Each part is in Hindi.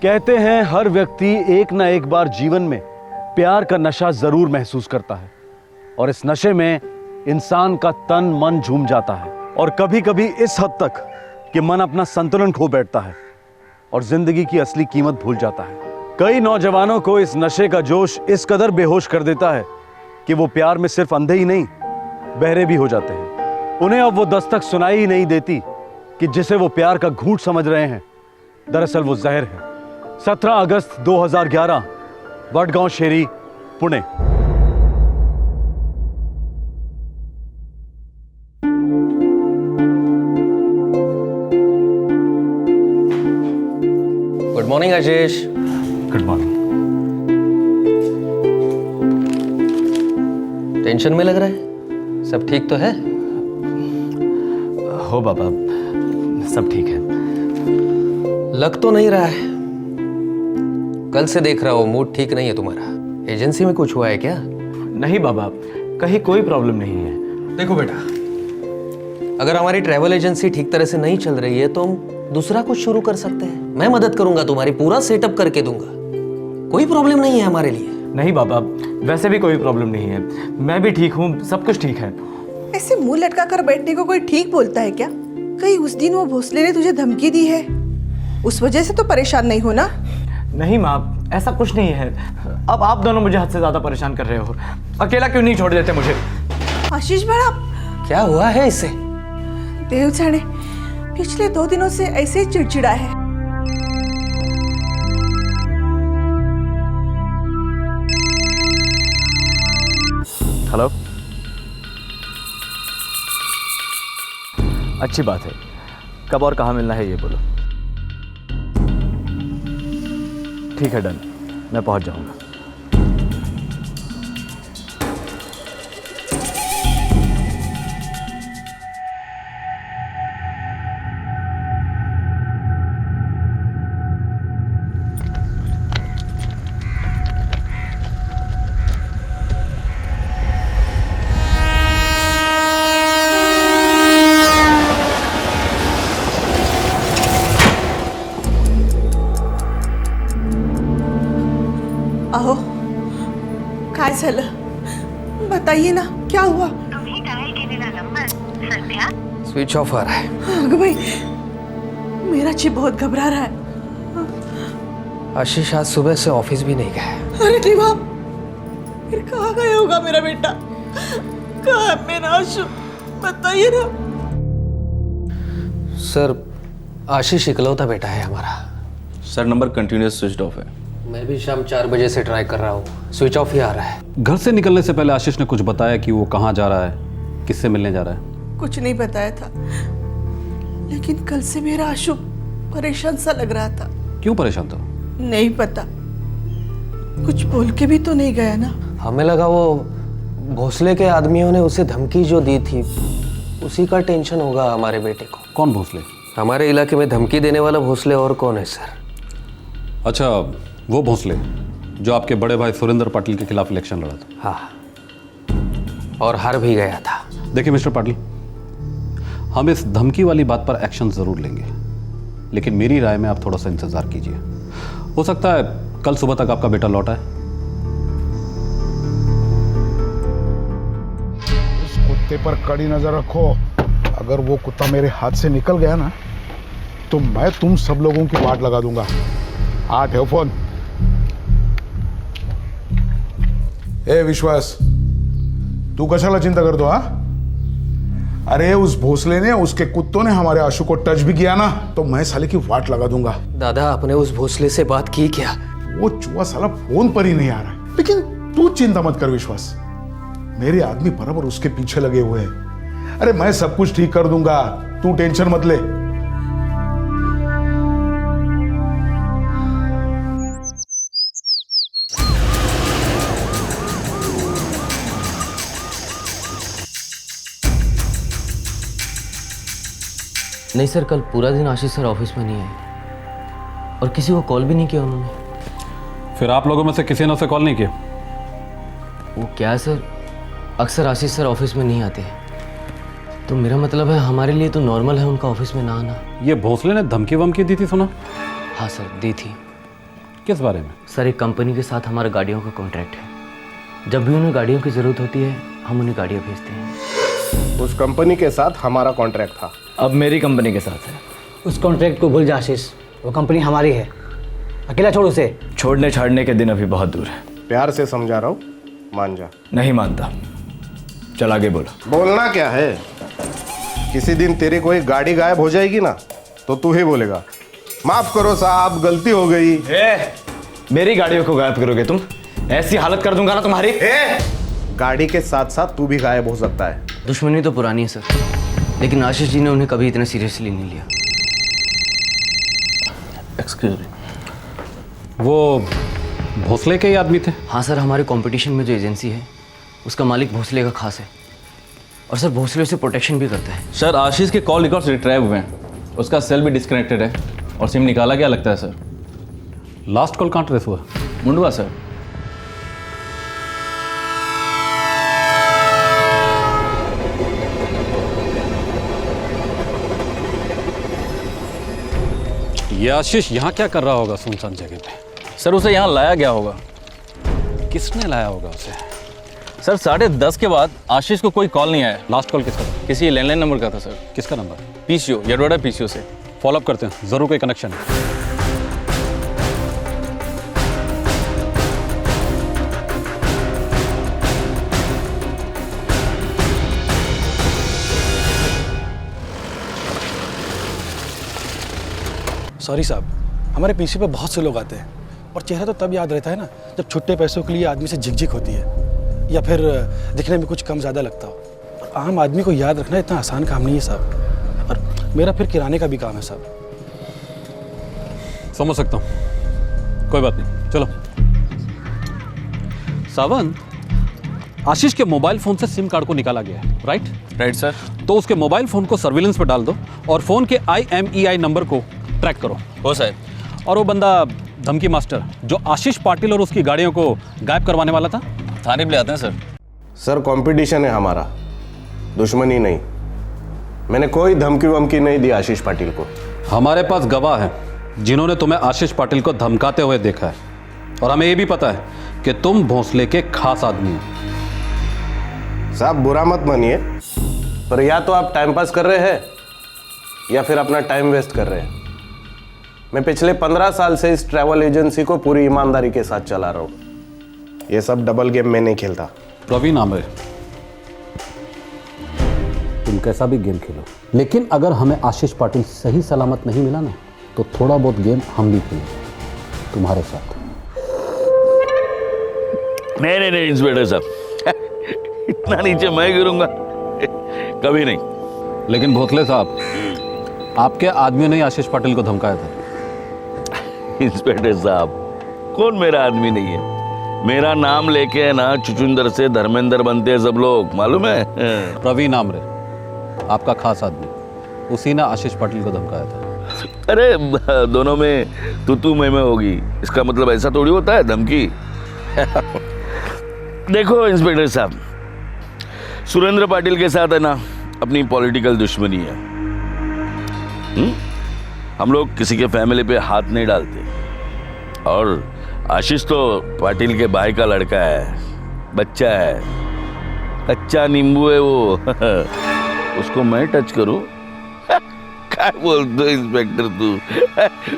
कहते हैं हर व्यक्ति एक ना एक बार जीवन में प्यार का नशा जरूर महसूस करता है और इस नशे में इंसान का तन मन झूम जाता है और कभी कभी इस हद तक कि मन अपना संतुलन खो बैठता है और जिंदगी की असली कीमत भूल जाता है। कई नौजवानों को इस नशे का जोश इस कदर बेहोश कर देता है कि वो प्यार में सिर्फ अंधे ही नहीं बहरे भी हो जाते हैं। उन्हें अब वो दस्तक सुनाई ही नहीं देती कि जिसे वो प्यार का घूंट समझ रहे हैं दरअसल वो जहर है। 17 अगस्त 2011 Wadgaon Sheri, Pune. Good morning Ashish. Good morning. Tension में लग रहा है, सब ठीक तो है? हो बाबा, सब ठीक है। लग तो नहीं रहा है, कल से देख रहा हूँ मूड ठीक नहीं है तुम्हारा। एजेंसी में कुछ हुआ है क्या? नहीं बाबा, कहीं कोई प्रॉब्लम नहीं है। देखो बेटा, अगर हमारी ट्रैवल एजेंसी ठीक तरह से नहीं चल रही है तो हम दूसरा कुछ शुरू कर सकते हैं। मैं मदद करूंगा, तुम्हारी पूरा सेटअप करके दूंगा, कोई प्रॉब्लम नहीं है हमारे लिए। नहीं बाबा, वैसे भी कोई प्रॉब्लम नहीं है, मैं भी ठीक हूँ, सब कुछ ठीक है। ऐसे मुंह लटका कर बैठने को कोई ठीक बोलता है क्या? कहीं उस दिन वो भोसले ने तुझे धमकी दी है, उस वजह से तो परेशान नहीं हो ना? नहीं माँ, ऐसा कुछ नहीं है। अब आप दोनों मुझे हद से ज्यादा परेशान कर रहे हो। अकेला क्यों नहीं छोड़ देते मुझे? आशीष बड़ा, क्या हुआ है इसे? देव जाने, पिछले 2 दिनों से ऐसे ही चिड़चिड़ा है। हेलो, अच्छी बात है। कब और कहाँ मिलना है ये बोलो। ठीक है, डन, मैं पहुंच जाऊंगा। अहो, काय झालं? बताइए ना, क्या हुआ? तुम्ही डायल केलेला नंबर सध्या स्विच ऑफ आ रहा है। अगं भाई, मेरा चिप बहुत घबरा रहा है। आशीष आज सुबह से ऑफिस भी नहीं गया। अरे देवा, फिर कहाँ गया होगा मेरा बेटा? कहाँ है मेरा आशु? बताइए ना। सर, आशीष इकलौता बेटा है हमारा। Sir, number continuous switch off है। मैं भी शाम 4 बजे से ट्राई कर रहा हूँ, स्विच ऑफ ही आ रहा है। घर से निकलने से पहले आशीष ने कुछ बताया कि वो कहाँ जा रहा है, किससे मिलने जा रहा है? कुछ नहीं बताया था, लेकिन कल से मेरा आशु परेशान सा लग रहा था। क्यों परेशान था? नहीं पता, कुछ बोल के भी तो नहीं गया ना। हमें लगा वो भोसले के आदमियों ने उसे धमकी जो दी थी उसी का टेंशन होगा हमारे बेटे को। कौन भोसले? हमारे इलाके में धमकी देने वाला भोसले और कौन है सर? अच्छा, वो भोसले जो आपके बड़े भाई सुरेंद्र पाटिल के खिलाफ इलेक्शन लड़ा था। हाँ, और हार भी गया था। देखिए मिस्टर पाटिल, हम इस धमकी वाली बात पर एक्शन जरूर लेंगे, लेकिन मेरी राय में आप थोड़ा सा इंतजार कीजिए। हो सकता है कल सुबह तक आपका बेटा लौटा है। उस कुत्ते पर कड़ी नजर रखो। अगर वो कुत्ता मेरे हाथ से निकल गया ना तो मैं तुम सब लोगों की वाट लगा दूंगा। हाँ, ठेव फोन। ए विश्वास, तू कशाला चिंता करतो? हा, अरे उस भोसले ने, उसके कुत्तों ने हमारे आशु को टच भी किया ना तो मैं साले की वाट लगा दूंगा। दादा, आपने उस भोसले से बात की क्या? वो चूहा साला फोन पर ही नहीं आ रहा है। लेकिन तू चिंता मत कर विश्वास, मेरे आदमी बराबर उसके पीछे लगे हुए हैं। अरे मैं सब कुछ ठीक कर दूंगा, तू टेंशन मत ले। नहीं सर, कल पूरा दिन आशीष सर ऑफिस में नहीं आए और किसी को कॉल भी नहीं किया उन्होंने। फिर आप लोगों में से किसी ने उसे कॉल नहीं किया? वो क्या है सर, अक्सर आशीष सर ऑफिस में नहीं आते, तो मेरा मतलब है हमारे लिए तो नॉर्मल है उनका ऑफिस में ना आना। ये भोसले ने धमकी वमकी दी थी सुना? हाँ सर, दी थी। किस बारे में? सर एक कंपनी के साथ हमारा गाड़ियों का कॉन्ट्रैक्ट है। जब भी उन्हें गाड़ियों की ज़रूरत होती है हम उन्हें गाड़ियाँ भेजते हैं। उस कंपनी के साथ हमारा कॉन्ट्रैक्ट था, अब मेरी कंपनी के साथ है। उस कॉन्ट्रैक्ट को भूल जा आशीष, वो कंपनी हमारी है, अकेला छोड़ उसे। छोड़ने छाड़ने के दिन अभी बहुत दूर है। प्यार से समझा रहा हूँ, मान जा। नहीं मानता, चल आगे बोलो। बोलना क्या है, किसी दिन तेरी कोई गाड़ी गायब हो जाएगी ना तो तू ही बोलेगा माफ करो साहब गलती हो गई। मेरी गाड़ियों को गायब करोगे तुम? ऐसी हालत कर दूंगा ना तुम्हारी। गाड़ी के साथ साथ तू भी गायब हो सकता है। दुश्मनी तो पुरानी है सर, लेकिन आशीष जी ने उन्हें कभी इतना सीरियसली नहीं लिया। एक्सक्यूज मी, वो भोसले के ही आदमी थे? हाँ सर, हमारे कंपटीशन में जो एजेंसी है उसका मालिक भोसले का खास है, और सर भोसले उसे प्रोटेक्शन भी करता है। सर आशीष के कॉल रिकॉर्ड्स रिट्राइव हुए हैं, उसका सेल भी डिस्कनेक्टेड है और सिम निकाला क्या लगता है सर? लास्ट कॉल कहाँ ट्रेस हुआ? मुंडवा सर। ये आशीष यहाँ क्या कर रहा होगा सुनसान जगह पे? सर उसे यहाँ लाया गया होगा। किसने लाया होगा उसे? सर 10:30 के बाद आशीष को कोई कॉल नहीं आया। लास्ट कॉल किसका था? किसी लैंडलाइन नंबर का था सर। किसका नंबर? पीसीओ, यडवाड़ा पीसीओ से। फॉलोअप करते हैं, जरूर कोई कनेक्शन है। सॉरी साहब, हमारे पीछे पे बहुत से लोग आते हैं और चेहरा तो तब याद रहता है ना जब छुट्टे पैसों के लिए आदमी से झिकझिक होती है या फिर दिखने में कुछ कम ज़्यादा लगता हो। और आम आदमी को याद रखना इतना आसान काम नहीं है साहब, और मेरा फिर किराने का भी काम है साहब। समझ सकता हूँ, कोई बात नहीं, चलो। सावन, आशीष के मोबाइल फोन से सिम कार्ड को निकाला गया है, राइट सर। तो उसके मोबाइल फोन को सर्विलेंस पर डाल दो और फोन के IMEI नंबर को ट्रैक करो। हो सर। और वो बंदा धमकी मास्टर जो आशीष पाटिल और उसकी गाड़ियों को गायब करवाने वाला था, थाने पे ले आते हैं सर। सर कंपटीशन है हमारा, दुश्मनी नहीं। मैंने कोई धमकी वमकी नहीं दी आशीष पाटिल को। हमारे पास गवाह हैं जिन्होंने तुम्हें आशीष पाटिल को धमकाते हुए देखा है, और हमें ये भी पता है कि तुम भोसले के खास आदमी हो। साहब बुरा मत मानिए, पर या तो आप टाइम पास कर रहे हैं या फिर अपना टाइम वेस्ट कर रहे हैं। मैं पिछले 15 साल से इस ट्रैवल एजेंसी को पूरी ईमानदारी के साथ चला रहा हूँ। ये सब डबल गेम में नहीं खेलता। प्रवीण आमरे, तुम कैसा भी गेम खेलो, लेकिन अगर हमें आशीष पाटिल सही सलामत नहीं मिला ना तो थोड़ा बहुत गेम हम भी खेलेंगे तुम्हारे साथ। नहीं इंस्पेक्टर साहब, इतना नीचे मैं गिरूंगा कभी नहीं। लेकिन भोसले साहब, आपके आदमियों ने आशीष पाटिल को धमकाया था। इंस्पेक्टर साहब, कौन मेरा आदमी नहीं है? मेरा नाम लेके है ना चुचुंदर से धर्मेंद्र बनते हैं सब लोग, मालूम है? प्रवीण आमरे, आपका खास आदमी, उसी ने आशीष पाटिल को धमकाया था। अरे दोनों में तू मैं होगी, इसका मतलब ऐसा थोड़ी होता है धमकी। देखो इंस्पेक्टर साहब, सुरेंद्र पाटिल के साथ है ना अपनी पॉलिटिकल दुश्मनी है। हम लोग किसी के फैमिली पे हाथ नहीं डालते, और आशीष तो पाटिल के भाई का लड़का है, बच्चा है, कच्चा नींबू है वो। उसको मैं टच करूं? काय बोलतो इंस्पेक्टर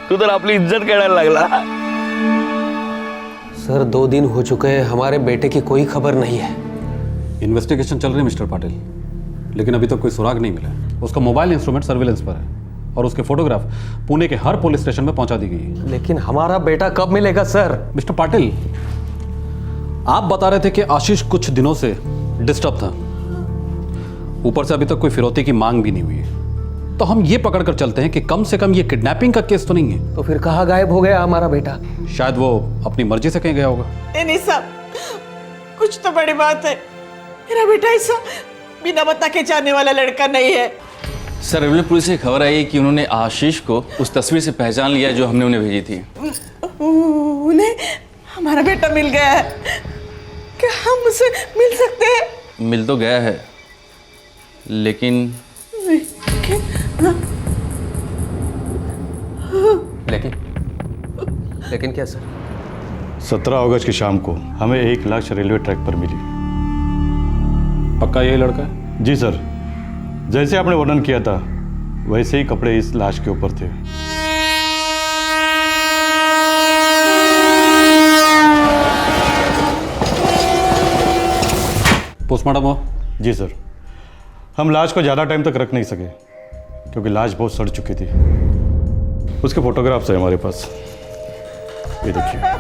तू तर आपली इज्जत काढायला लागला। सर 2 दिन हो चुके हैं, हमारे बेटे की कोई खबर नहीं है। इन्वेस्टिगेशन चल रही है मिस्टर पाटिल, लेकिन अभी तक कोई सुराग नहीं मिला है। उसका मोबाइल इंस्ट्रूमेंट सर्विलेंस पर है और उसके फोटोग्राफ पुणे के हर पुलिस स्टेशन में पहुंचा दी गई है। लेकिन हमारा बेटा कब मिलेगा सर? मिस्टर पाटिल, आप बता रहे थे कि आशीष कुछ दिनों से डिस्टर्ब था, ऊपर से अभी तक कोई फिरौती की मांग भी नहीं हुई है, तो हम ये पकड़ कर चलते हैं कि कम से कम ये किडनैपिंग का केस तो नहीं है। तो फिर कहाँ गायब हो गया हमारा बेटा? शायद वो अपनी मर्जी से कहीं गया होगा। नहीं साहब, कुछ तो बड़ी बात है। मेरा बेटा ऐसा बिना बता के जाने वाला लड़का नहीं है। सर रेलवे पुलिस से खबर आई कि उन्होंने आशीष को उस तस्वीर से पहचान लिया जो हमने उन्हें भेजी थी। उन्हें हमारा बेटा मिल गया है, क्या हम उसे मिल सकते हैं? मिल तो गया है, लेकिन लेकिन क्या सर? 17 अगस्त की शाम को हमें एक लाश रेलवे ट्रैक पर मिली। पक्का यही लड़का है? जी सर, जैसे आपने वर्णन किया था वैसे ही कपड़े इस लाश के ऊपर थे। पोस्टमार्टम हो? जी सर, हम लाश को ज़्यादा टाइम तक रख नहीं सके क्योंकि लाश बहुत सड़ चुकी थी। उसके फोटोग्राफ्स हैं हमारे पास, ये देखिए।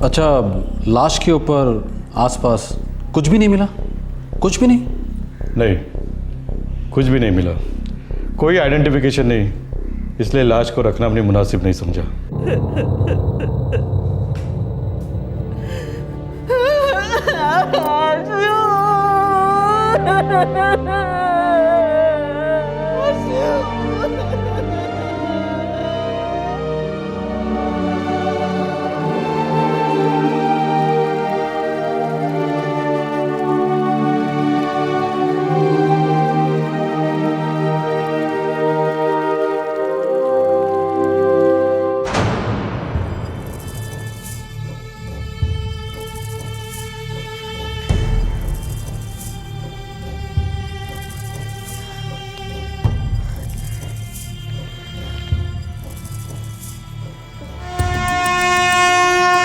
अच्छा, लाश के ऊपर आसपास कुछ भी नहीं मिला? कुछ भी नहीं? नहीं, कुछ भी नहीं मिला, कोई आइडेंटिफिकेशन नहीं, इसलिए लाश को रखना अपनी मुनासिब नहीं समझा।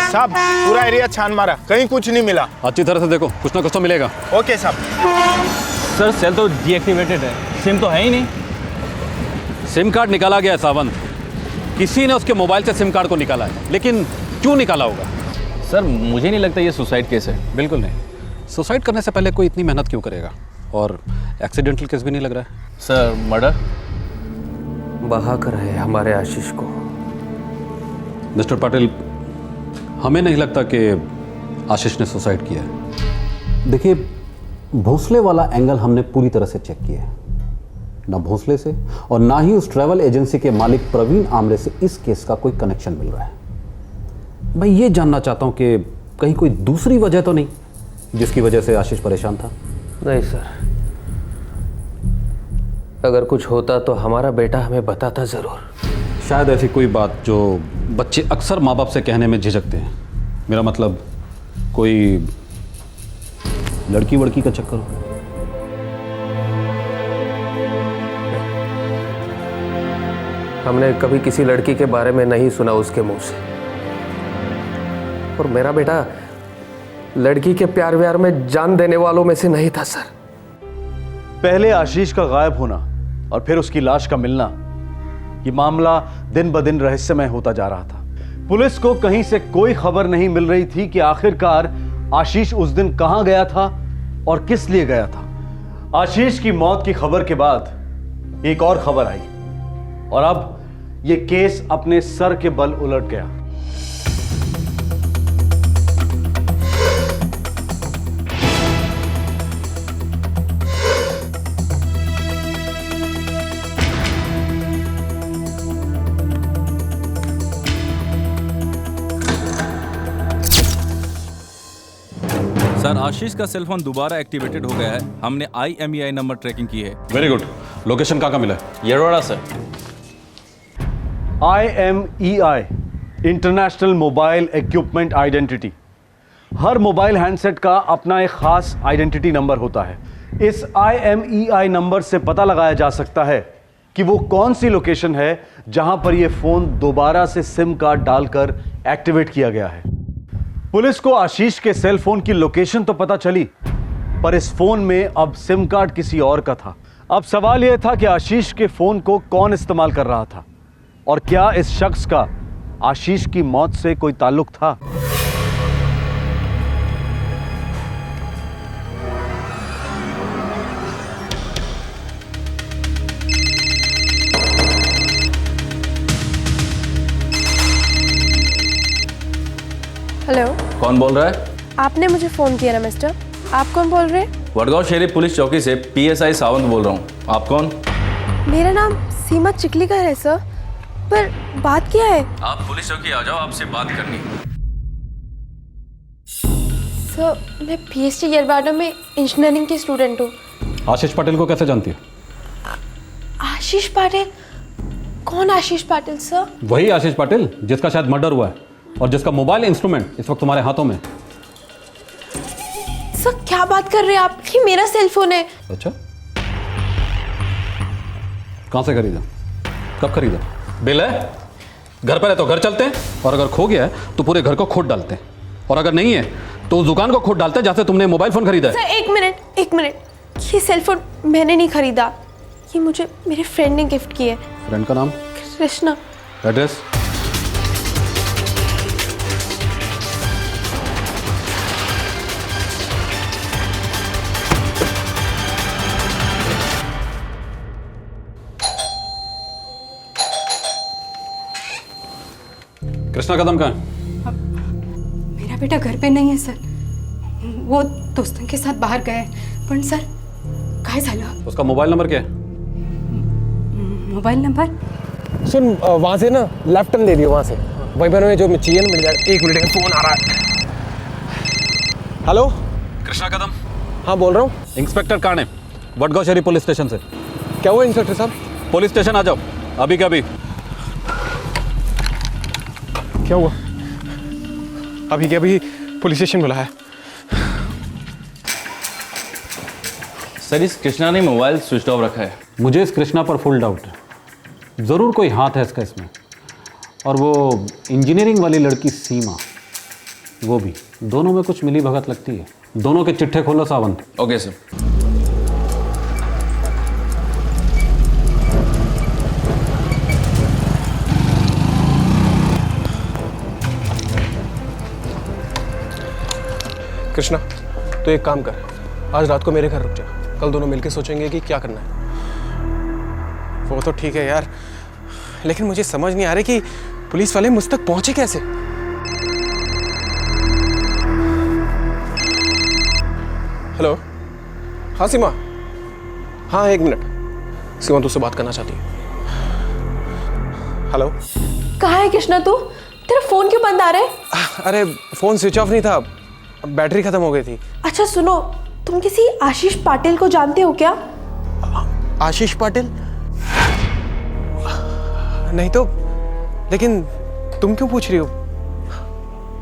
साहब, पूरा एरिया छान मारा, कहीं कुछ नहीं मिला। अच्छी तरह से देखो, कुछ ना कुछ तो मिलेगा। ओके साहब। सर सेल तो डीएक्टिवेटेड है, सिम तो है ही नहीं। सिम कार्ड निकाला गया है सावंत, किसी ने उसके मोबाइल से सिम कार्ड को निकाला है, लेकिन क्यों निकाला होगा? सर मुझे नहीं लगता ये सुसाइड केस है। बिल्कुल नहीं। सुसाइड करने से पहले कोई इतनी मेहनत क्यों करेगा? और एक्सीडेंटल केस भी नहीं लग रहा है। Sir murder? बहा कर है हमारे आशीष को। मिस्टर पाटिल, हमें नहीं लगता कि आशीष ने सुसाइड किया है। देखिए, भोसले वाला एंगल हमने पूरी तरह से चेक किया है। ना भोसले से और ना ही उस ट्रैवल एजेंसी के मालिक प्रवीण आमरे से इस केस का कोई कनेक्शन मिल रहा है। मैं ये जानना चाहता हूं कि कहीं कोई दूसरी वजह तो नहीं जिसकी वजह से आशीष परेशान था? नहीं सर, अगर कुछ होता तो हमारा बेटा हमें बताता जरूर। शायद ऐसी कोई बात जो बच्चे अक्सर माँ बाप से कहने में झिझकते हैं। मेरा मतलब कोई लड़की वड़की का चक्कर हो। हमने कभी किसी लड़की के बारे में नहीं सुना उसके मुंह से। और मेरा बेटा लड़की के प्यार व्यार में जान देने वालों में से नहीं था सर। पहले आशीष का गायब होना और फिर उसकी लाश का मिलना, ये मामला दिन ब दिन रहस्यमय होता जा रहा था। पुलिस को कहीं से कोई खबर नहीं मिल रही थी कि आखिरकार आशीष उस दिन कहां गया था और किस लिए गया था। आशीष की मौत की खबर के बाद एक और खबर आई और अब यह केस अपने सर के बल उलट गया। सर, आशीष का सेलफोन दोबारा एक्टिवेटेड हो गया है। हमने IMEI नंबर ट्रैकिंग की है। Very good. लोकेशन कहाँ मिला? Yerwada sir. IMEI international mobile equipment identity. हर मोबाइल हैंडसेट का अपना एक खास आइडेंटिटी नंबर होता है। इस IMEI नंबर से पता लगाया जा सकता है कि वो कौन सी लोकेशन है जहां पर यह फोन दोबारा से सिम कार्ड डालकर एक्टिवेट किया गया है। पुलिस को आशीष के सेल फोन की लोकेशन तो पता चली, पर इस फोन में अब सिम कार्ड किसी और का था। अब सवाल यह था कि आशीष के फोन को कौन इस्तेमाल कर रहा था और क्या इस शख्स का आशीष की मौत से कोई ताल्लुक था। हेलो, कौन बोल रहा है? आपने मुझे फ़ोन किया ना मिस्टर। आप कौन बोल रहे हैं? वडगांव शहरी पुलिस चौकी से PSI सावंत बोल रहा हूँ। आप कौन? मेरा नाम सीमा चिखलीकर है सर, पर बात क्या है? आप पुलिस चौकी आ जाओ, आपसे बात करनी है। सर मैं PhD येरवाडा में इंजीनियरिंग की स्टूडेंट हूँ। आशीष पाटिल को कैसे जानती हो? आशीष पाटिल? कौन आशीष पाटिल सर? वही आशीष पाटिल जिसका शायद मर्डर हुआ है और जिसका मोबाइल इंस्ट्रूमेंट इस वक्त तुम्हारे हाथों में। सर क्या बात कर रहे हैं आप? ये मेरा सेल फोन है। अच्छा, कहाँ से खरीदा? कब खरीदा? बिल है? घर पर है तो घर चलते हैं, और अगर खो गया है तो पूरे घर को खोद डालते हैं, और अगर नहीं है तो उस दुकान को खोद डालते हैं जहाँ से तुमने मोबाइल फोन खरीदा है। सर एक मिनट, ये सेल फोन मैंने नहीं खरीदा, ये मुझे मेरे फ्रेंड ने गिफ्ट किया है। फ्रेंड का नाम? कृष्णा। एड्रेस? कृष्णा कदम कहाँ है? मेरा बेटा घर पे नहीं है सर, वो दोस्तों के साथ बाहर गए। पण सर काय झालं? उसका मोबाइल नंबर क्या है? Mobile number? सुन, वहां से ना लेफ्ट टर्न ले लियो, वहां से वहीं पर हमें जो चाहिए ना मिल जाएगा। एक मिनट, फोन आ रहा है। हेलो, कृष्णा कदम? हाँ बोल रहा हूँ। Inspector Kane, Wadgaon police station से। क्या हुआ इंस्पेक्टर साहब? पुलिस स्टेशन आ जाओ अभी का अभी। क्या हुआ? अभी के अभी पुलिस स्टेशन बुलाया है। सर इस कृष्णा ने मोबाइल स्विच ऑफ रखा है। मुझे इस कृष्णा पर फुल डाउट है, ज़रूर कोई हाथ है इसका इसमें। और वो इंजीनियरिंग वाली लड़की सीमा, वो भी, दोनों में कुछ मिली भगत लगती है। दोनों के चिट्ठे खोलो सावंत। Okay sir. कृष्णा, तो एक काम कर, आज रात को मेरे घर रुक जा, कल दोनों मिलके सोचेंगे कि क्या करना है। वो तो ठीक है यार, लेकिन मुझे समझ नहीं आ रहा कि पुलिस वाले मुझ तक पहुंचे कैसे। हेलो, हाँ सीमा। हाँ एक मिनट, सीमा तुझसे बात करना चाहती है। हेलो। कहाँ है कृष्णा तू? तेरा फोन क्यों बंद आ रहा है? अरे फोन स्विच ऑफ नहीं था, बैटरी खत्म हो गई थी। अच्छा सुनो, तुम किसी आशीष पाटिल को जानते हो क्या? आशीष पाटिल? नहीं तो, लेकिन तुम क्यों पूछ रही हो?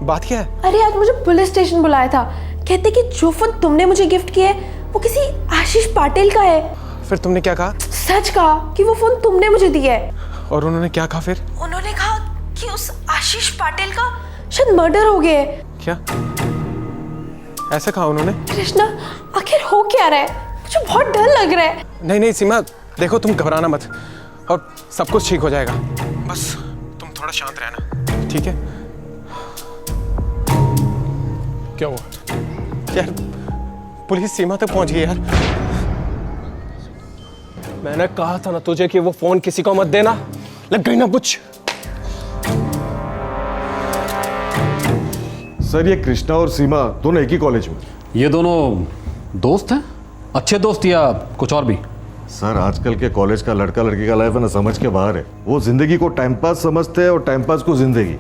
बात क्या है? अरे आज मुझे पुलिस स्टेशन बुलाया था, कहते कि जो फोन तुमने मुझे गिफ्ट किया है वो किसी आशीष पाटिल का है। फिर तुमने क्या कहा? सच कहा कि वो फोन तुमने मुझे दिया है। और उन्होंने क्या कहा फिर? उन्होंने कहा कि उस आशीष पाटिल का शायद मर्डर हो गया है। क्या ऐसा कहा उन्होंने? कृष्णा आखिर हो क्या रहा है? मुझे बहुत डर लग रहा है। नहीं नहीं सीमा, देखो तुम घबराना मत और सब कुछ ठीक हो जाएगा, बस तुम थोड़ा शांत रहना, ठीक है? क्या हुआ यार? पुलिस सीमा तक पहुंच गई यार। मैंने कहा था ना तुझे कि वो फोन किसी को मत देना, लग गई ना कुछ। सर ये कृष्णा और सीमा दोनों एक ही कॉलेज में। ये दोनों दोस्त हैं? अच्छे दोस्त या कुछ और भी? सर आजकल के कॉलेज का लड़का लड़की का लाइफ है ना समझ के बाहर है। वो जिंदगी को टाइम पास समझते हैं और टाइम पास को जिंदगी।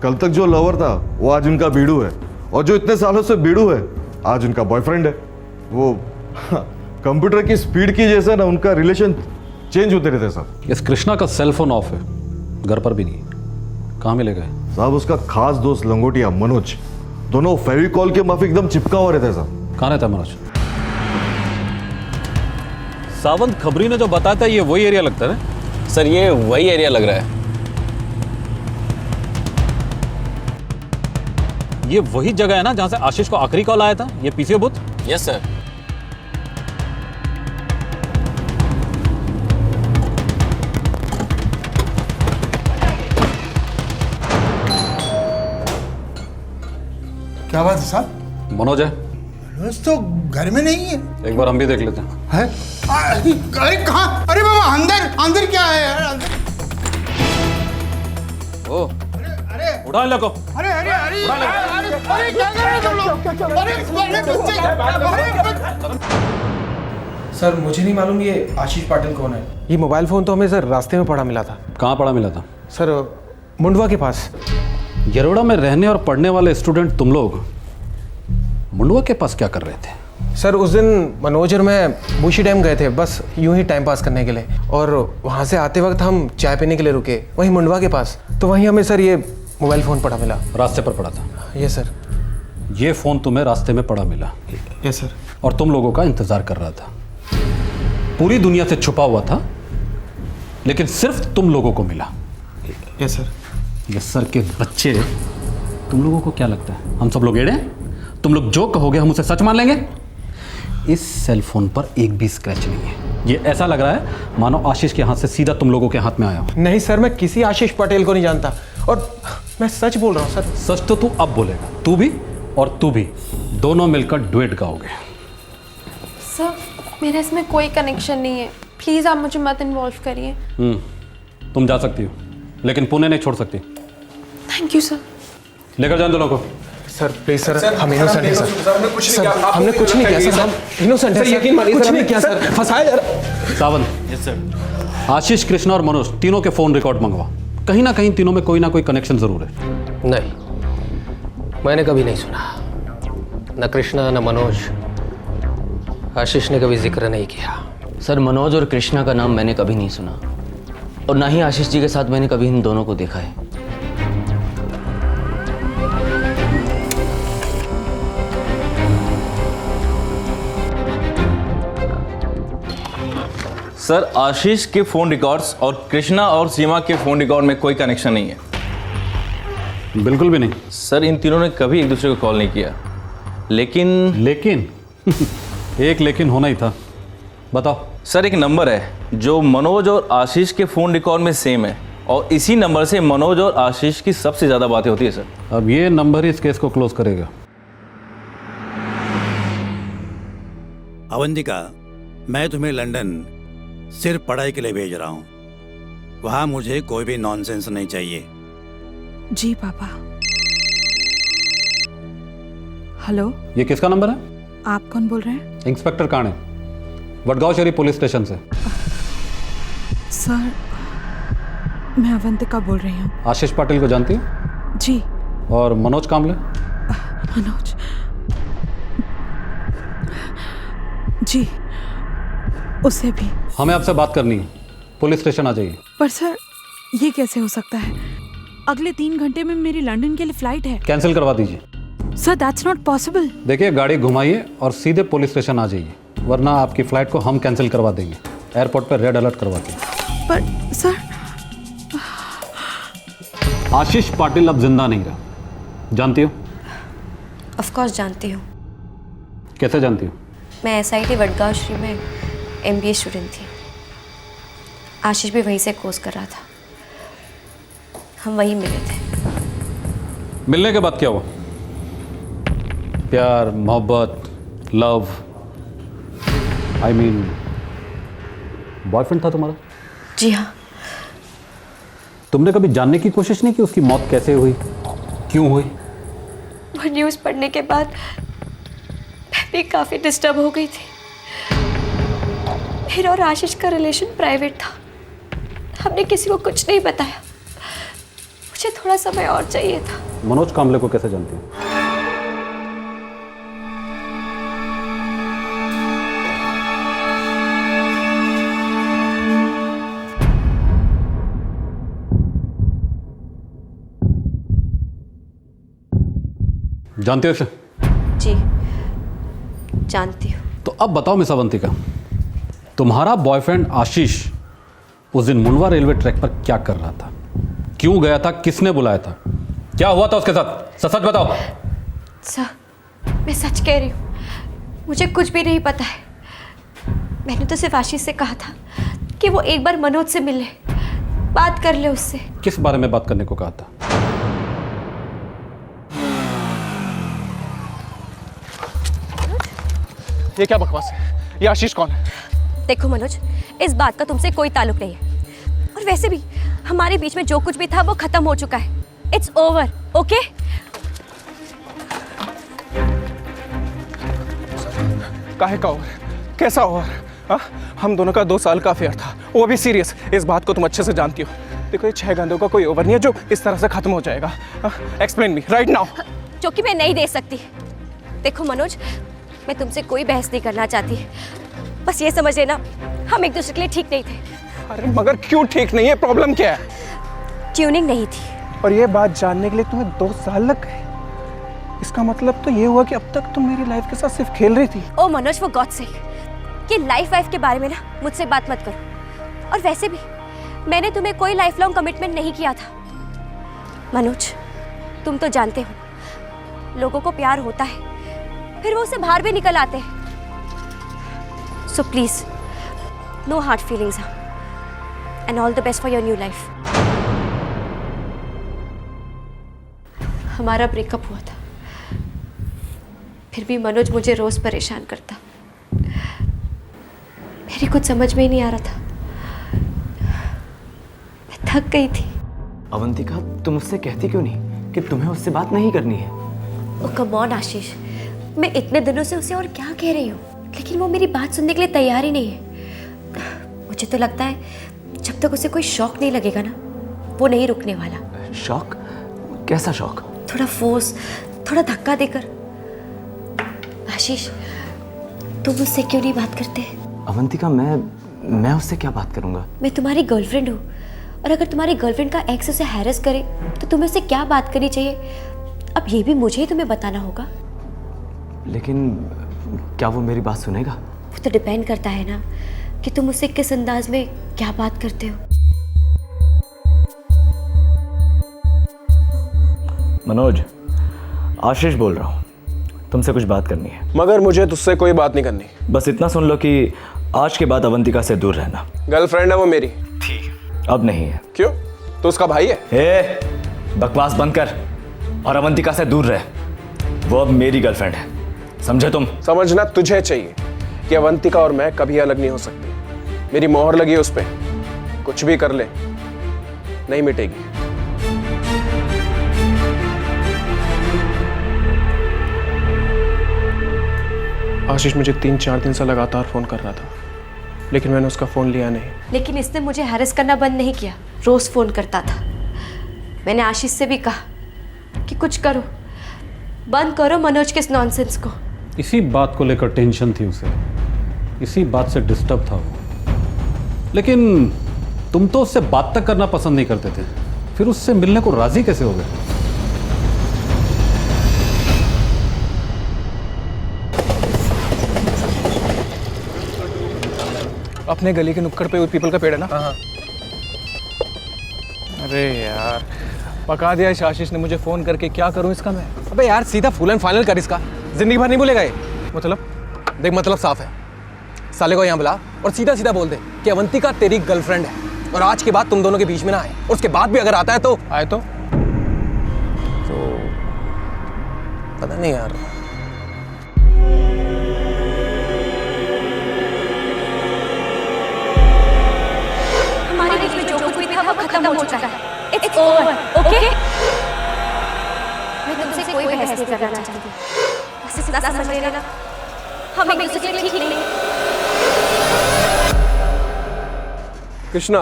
कल तक जो लवर था वो आज उनका बीड़ू है, और जो इतने सालों से बीड़ू है आज उनका बॉयफ्रेंड है। वो कंप्यूटर की स्पीड की जैसे ना उनका रिलेशन चेंज होते रहते साहब। इस कृष्णा का सेल फोन ऑफ है, घर पर भी नहीं। कहाँ मिलेगा साहब? उसका खास दोस्त लंगोटिया मनोज, दोनों फेविकॉल के माफी एकदम चिपका हुआ रहता है साहब। कहाँ रहता है मनोज? सावंत खबरी ने जो बताया था ये वही एरिया लगता है ना? सर ये वही एरिया लग रहा है। ये वही जगह है ना जहां से आशीष को आखिरी कॉल आया था, ये पीसीओ बूथ? Yes sir. क्या बात है साहब? मनोज है? मनोज तो घर में नहीं है। एक बार हम भी देख लेते हैं। है? अरे कहाँ? अरे बाबा अंदर अंदर क्या है यार? अंदर ओ उठा ले को। अरे अरे अरे अरे क्या कर रहे हो तुम लोग? अरे सर मुझे नहीं मालूम ये आशीष पाटिल कौन है। ये मोबाइल फोन तो हमें सर रास्ते में पड़ा मिला था। कहाँ पड़ा मिला था? सर मुंडवा के पास। येरवड़ा में रहने और पढ़ने वाले स्टूडेंट तुम लोग मुंडवा के पास क्या कर रहे थे? सर उस दिन मनोज और मैं बूशी डैम गए थे, बस यूं ही टाइम पास करने के लिए, और वहाँ से आते वक्त हम चाय पीने के लिए रुके वहीं मुंडवा के पास। तो वहीं हमें सर ये मोबाइल फ़ोन पड़ा मिला। रास्ते पर पड़ा था? Yes sir. ये फ़ोन तुम्हें रास्ते में पड़ा मिला? Yes sir. और तुम लोगों का इंतज़ार कर रहा था, पूरी दुनिया से छुपा हुआ था, लेकिन सिर्फ तुम लोगों को मिला। Yes sir. ये सर के बच्चे, तुम लोगों को क्या लगता है हम सब लोग एड़े हैं? तुम लोग जो कहोगे हम उसे सच मान लेंगे? इस सेल फोन पर एक भी स्क्रैच नहीं है। ये ऐसा लग रहा है मानो आशीष के हाथ से सीधा तुम लोगों के हाथ में आया हो। नहीं सर, मैं किसी आशीष पटेल को नहीं जानता, और मैं सच बोल रहा हूँ सर। सच तो तू अब बोलेगा, तू भी और तू भी, दोनों मिलकर डुएट गाओगे। सर मेरा इसमें कोई कनेक्शन नहीं है, प्लीज़ आप मुझे मत इन्वॉल्व करिए। तुम जा सकती हो, लेकिन पुणे नहीं छोड़ सकती। Thank you sir. लेकर जाओ दोनों को। सर प्लीज सर, हम इनोसेंट हैं सर। हमने कुछ नहीं किया सर, हम इनोसेंट हैं सर, यकीन मानिए कुछ नहीं किया सर, फंसाया यार। सावंत। Yes sir. आशीष, कृष्णा और मनोज तीनों के फोन रिकॉर्ड मंगवा। कहीं ना कहीं तीनों में कोई ना कोई कनेक्शन जरूर है। नहीं, मैंने कभी नहीं सुना, न कृष्णा न मनोज, आशीष ने कभी जिक्र नहीं किया। सर मनोज और कृष्णा का नाम मैंने कभी नहीं सुना, और ना ही आशीष जी के साथ मैंने कभी इन दोनों को देखा है। सर आशीष के फोन रिकॉर्ड्स और कृष्णा और सीमा के फोन रिकॉर्ड में कोई कनेक्शन नहीं है। बिल्कुल भी नहीं। सर इन तीनों ने कभी एक दूसरे को कॉल नहीं किया। लेकिन एक लेकिन होना ही था। बताओ। सर एक नंबर है जो मनोज और आशीष के फोन रिकॉर्ड में सेम है, और इसी नंबर से मनोज और आशीष की सबसे ज़्यादा बातें होती है सर। अब ये नंबर ही इस केस को क्लोज करेगा। अवंतिका, मैं तुम्हें लंदन सिर्फ पढ़ाई के लिए भेज रहा हूँ। वहाँ मुझे कोई भी नॉनसेंस नहीं चाहिए। जी पापा। हेलो, ये किसका नंबर है? आप कौन बोल रहे हैं? इंस्पेक्टर काणे, वडगांव शरीफ पुलिस स्टेशन से। सर मैं अवंतिका बोल रही हूँ। आशीष पाटिल को जानती हो? जी। और मनोज कामले? मनोज, जी, उससे भी। हमें आपसे बात करनी है, पुलिस स्टेशन आ जाइए। पर सर ये कैसे हो सकता है? अगले 3 घंटे में मेरी लंदन के लिए फ्लाइट है। कैंसिल करवा दीजिए। Sir that's not possible. देखिए गाड़ी घुमाइए और सीधे पुलिस स्टेशन आ जाइए, वरना आपकी फ्लाइट को हम कैंसिल करवा देंगे। एयरपोर्ट पर रेड अलर्ट करवा देंगे। पर सर, आशीष पाटिल अब जिंदा नहीं रहा, जानती हो? ऑफ कोर्स जानती हूँ। कैसे जानती हो? मैं SIT वडगांव श्री में MBA स्टूडेंट थी। आशीष भी वहीं से कोर्स कर रहा था, हम वहीं मिले थे। मिलने के बाद क्या हुआ? प्यार, मोहब्बत, लव, आई मीन बॉयफ्रेंड था तुम्हारा? जी हाँ। तुमने कभी जानने की कोशिश नहीं की उसकी मौत कैसे हुई, क्यों हुई? वो न्यूज़ पढ़ने के बाद मैं भी काफ़ी डिस्टर्ब हो गई थी। मेरा और आशीष का रिलेशन प्राइवेट था, हमने किसी को कुछ नहीं बताया। मुझे थोड़ा समय और चाहिए था। मनोज कामले को कैसे जानती हो? जानते हो इसे? जी जानती हूँ। तो अब बताओ मिस अवंतिका, तुम्हारा बॉयफ्रेंड आशीष उस दिन मुंडवा रेलवे ट्रैक पर क्या कर रहा था, क्यों गया था, किसने बुलाया था, क्या हुआ था उसके साथ? सच सच बताओ। सर मैं सच कह रही हूँ, मुझे कुछ भी नहीं पता है। मैंने तो सिर्फ आशीष से कहा था कि वो एक बार मनोज से मिले, बात कर ले उससे। किस बारे में बात करने को कहा था? ये क्या बकवास है? ये आशीष कौन है? देखो मनोज, इस बात का तुमसे कोई ताल्लुक नहीं है, और वैसे भी हमारे बीच में जो कुछ भी था वो खत्म हो चुका है। It's over, okay? काहे का ओवर? कैसा ओवर? हाँ, हम दोनों का 2 साल का अफेयर था, वो भी सीरियस। इस बात को तुम अच्छे से जानती हो। देखो ये 6 घंटों का कोई ओवर नहीं है जो इस तरह से खत्म हो जाएगा। Explain me right now. जो कि मैं नहीं दे सकती। देखो मनोज, मैं तुमसे कोई बहस नहीं करना चाहती, बस ये समझ लेना हम एक दूसरे के लिए ठीक नहीं थे। अरे मगर क्यों ठीक नहीं है? प्रॉब्लम क्या है? ट्यूनिंग नहीं थी। और ये बात जानने के लिए तुम्हें 2 साल लग गए? इसका मतलब तो ये हुआ कि अब तक तुम मेरी लाइफ के साथ सिर्फ खेल रही थी। ओ मनोज, वो गॉड से कि लाइफ के बारे में ना मुझसे बात मत करो। और वैसे भी मैंने तुम्हें कोई लाइफ लॉन्ग कमिटमेंट नहीं किया था। मनोज, तुम तो जानते हो लोगों को प्यार होता है, फिर वो उसे बाहर भी निकल आते हैं। So please, no hard feelings and all the best for your new life. हमारा ब्रेकअप हुआ था, फिर भी मनोज मुझे रोज परेशान करता। मेरी कुछ समझ में ही नहीं आ रहा था, मैं थक गई थी। अवंतिका, तुम उससे कहती क्यों नहीं कि तुम्हें उससे बात नहीं करनी है? ओ कम ऑन आशीष, मैं इतने दिनों से उसे और क्या कह रही हूँ, लेकिन वो मेरी बात सुनने के लिए तैयार ही नहीं है। मुझे तो लगता है जब तक उसे कोई शौक नहीं लगेगा ना, वो नहीं रुकने वाला। शौक? कैसा शौक? थोड़ा फोर्स, थोड़ा धक्का देकर। आशीष, तुम मुझसे क्यों नहीं बात करते? अवंतिका, मैं उससे क्या बात करूंगा? मैं तुम्हारी गर्लफ्रेंड हूँ, और अगर तुम्हारी गर्लफ्रेंड का एक्स उसे हैरेस करे तो तुम्हें उससे क्या बात करनी चाहिए, अब ये भी मुझे ही तुम्हें बताना होगा। लेकिन क्या वो मेरी बात सुनेगा? वो तो डिपेंड करता है ना कि तुम उससे किस अंदाज में क्या बात करते हो। मनोज, आशीष बोल रहा हूँ, तुमसे कुछ बात करनी है। मगर मुझे तुझसे कोई बात नहीं करनी। बस इतना सुन लो कि आज के बाद अवंतिका से दूर रहना। गर्लफ्रेंड है वो मेरी। अब नहीं है। क्यों? तो उसका भाई है। ए, बकवास बंद कर और अवंतिका से दूर रह। वो अब मेरी गर्लफ्रेंड है, समझे तुम? समझना तुझे चाहिए कि अवंतिका और मैं कभी अलग नहीं हो सकते। मेरी मोहर लगी है उस पे, कुछ भी कर ले नहीं मिटेगी। आशीष मुझे 3-4 दिन से लगातार फोन कर रहा था, लेकिन मैंने उसका फोन लिया नहीं। लेकिन इसने मुझे हैरेस करना बंद नहीं किया, रोज फोन करता था। मैंने आशीष से भी कहा कि कुछ करो, बंद करो मनोज के इस नॉनसेंस को। इसी बात को लेकर टेंशन थी उसे, इसी बात से डिस्टर्ब था वो। लेकिन तुम तो उससे बात तक करना पसंद नहीं करते थे, फिर उससे मिलने को राजी कैसे हो गए? अपने गली के नुक्कड़ पे वो पीपल का पेड़ है ना? हाँ। अरे यार, पका दिया इस आशीष ने मुझे फोन करके। क्या करूं इसका मैं? अबे यार, सीधा फुल एंड फाइनल कर इसका, जिंदगी भर नहीं भूलेगा ये। मतलब देख, मतलब साफ है, साले को यहाँ बुला और सीधा सीधा बोल दे कि अवंतिका तेरी गर्लफ्रेंड है, और आज के बाद तुम दोनों के बीच में ना आए, और उसके बाद भी अगर आता है तो आए तो पता नहीं यार। हमारे बीच में जो कुछ भी था वो खत्म हो चुका है। It's over, okay? मैं तुमसे कोई बहस नहीं करना चाहती, बस इतना समझ लेना हम एक दूसरे के लिए ठीक नहीं। कृष्णा,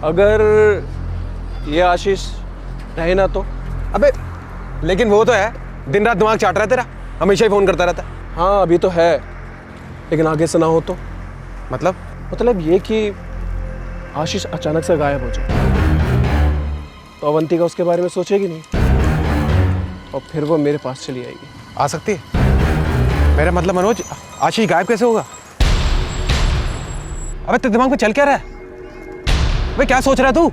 अगर ये आशीष रहे ना तो? अबे लेकिन वो तो है, दिन रात दिमाग चाट रहा है तेरा, हमेशा ही फोन करता रहता है। हाँ अभी तो है, लेकिन आगे से ना हो तो? मतलब ये कि आशीष अचानक से गायब हो जाए तो अवंतिका उसके बारे में सोचेगी नहीं, और फिर वो मेरे पास चली आएगी। आ सकती है। मेरा मतलब मनोज, आशीष गायब कैसे होगा? अबे तेरे दिमाग में चल क्या रहा है? अबे क्या सोच रहा है तू?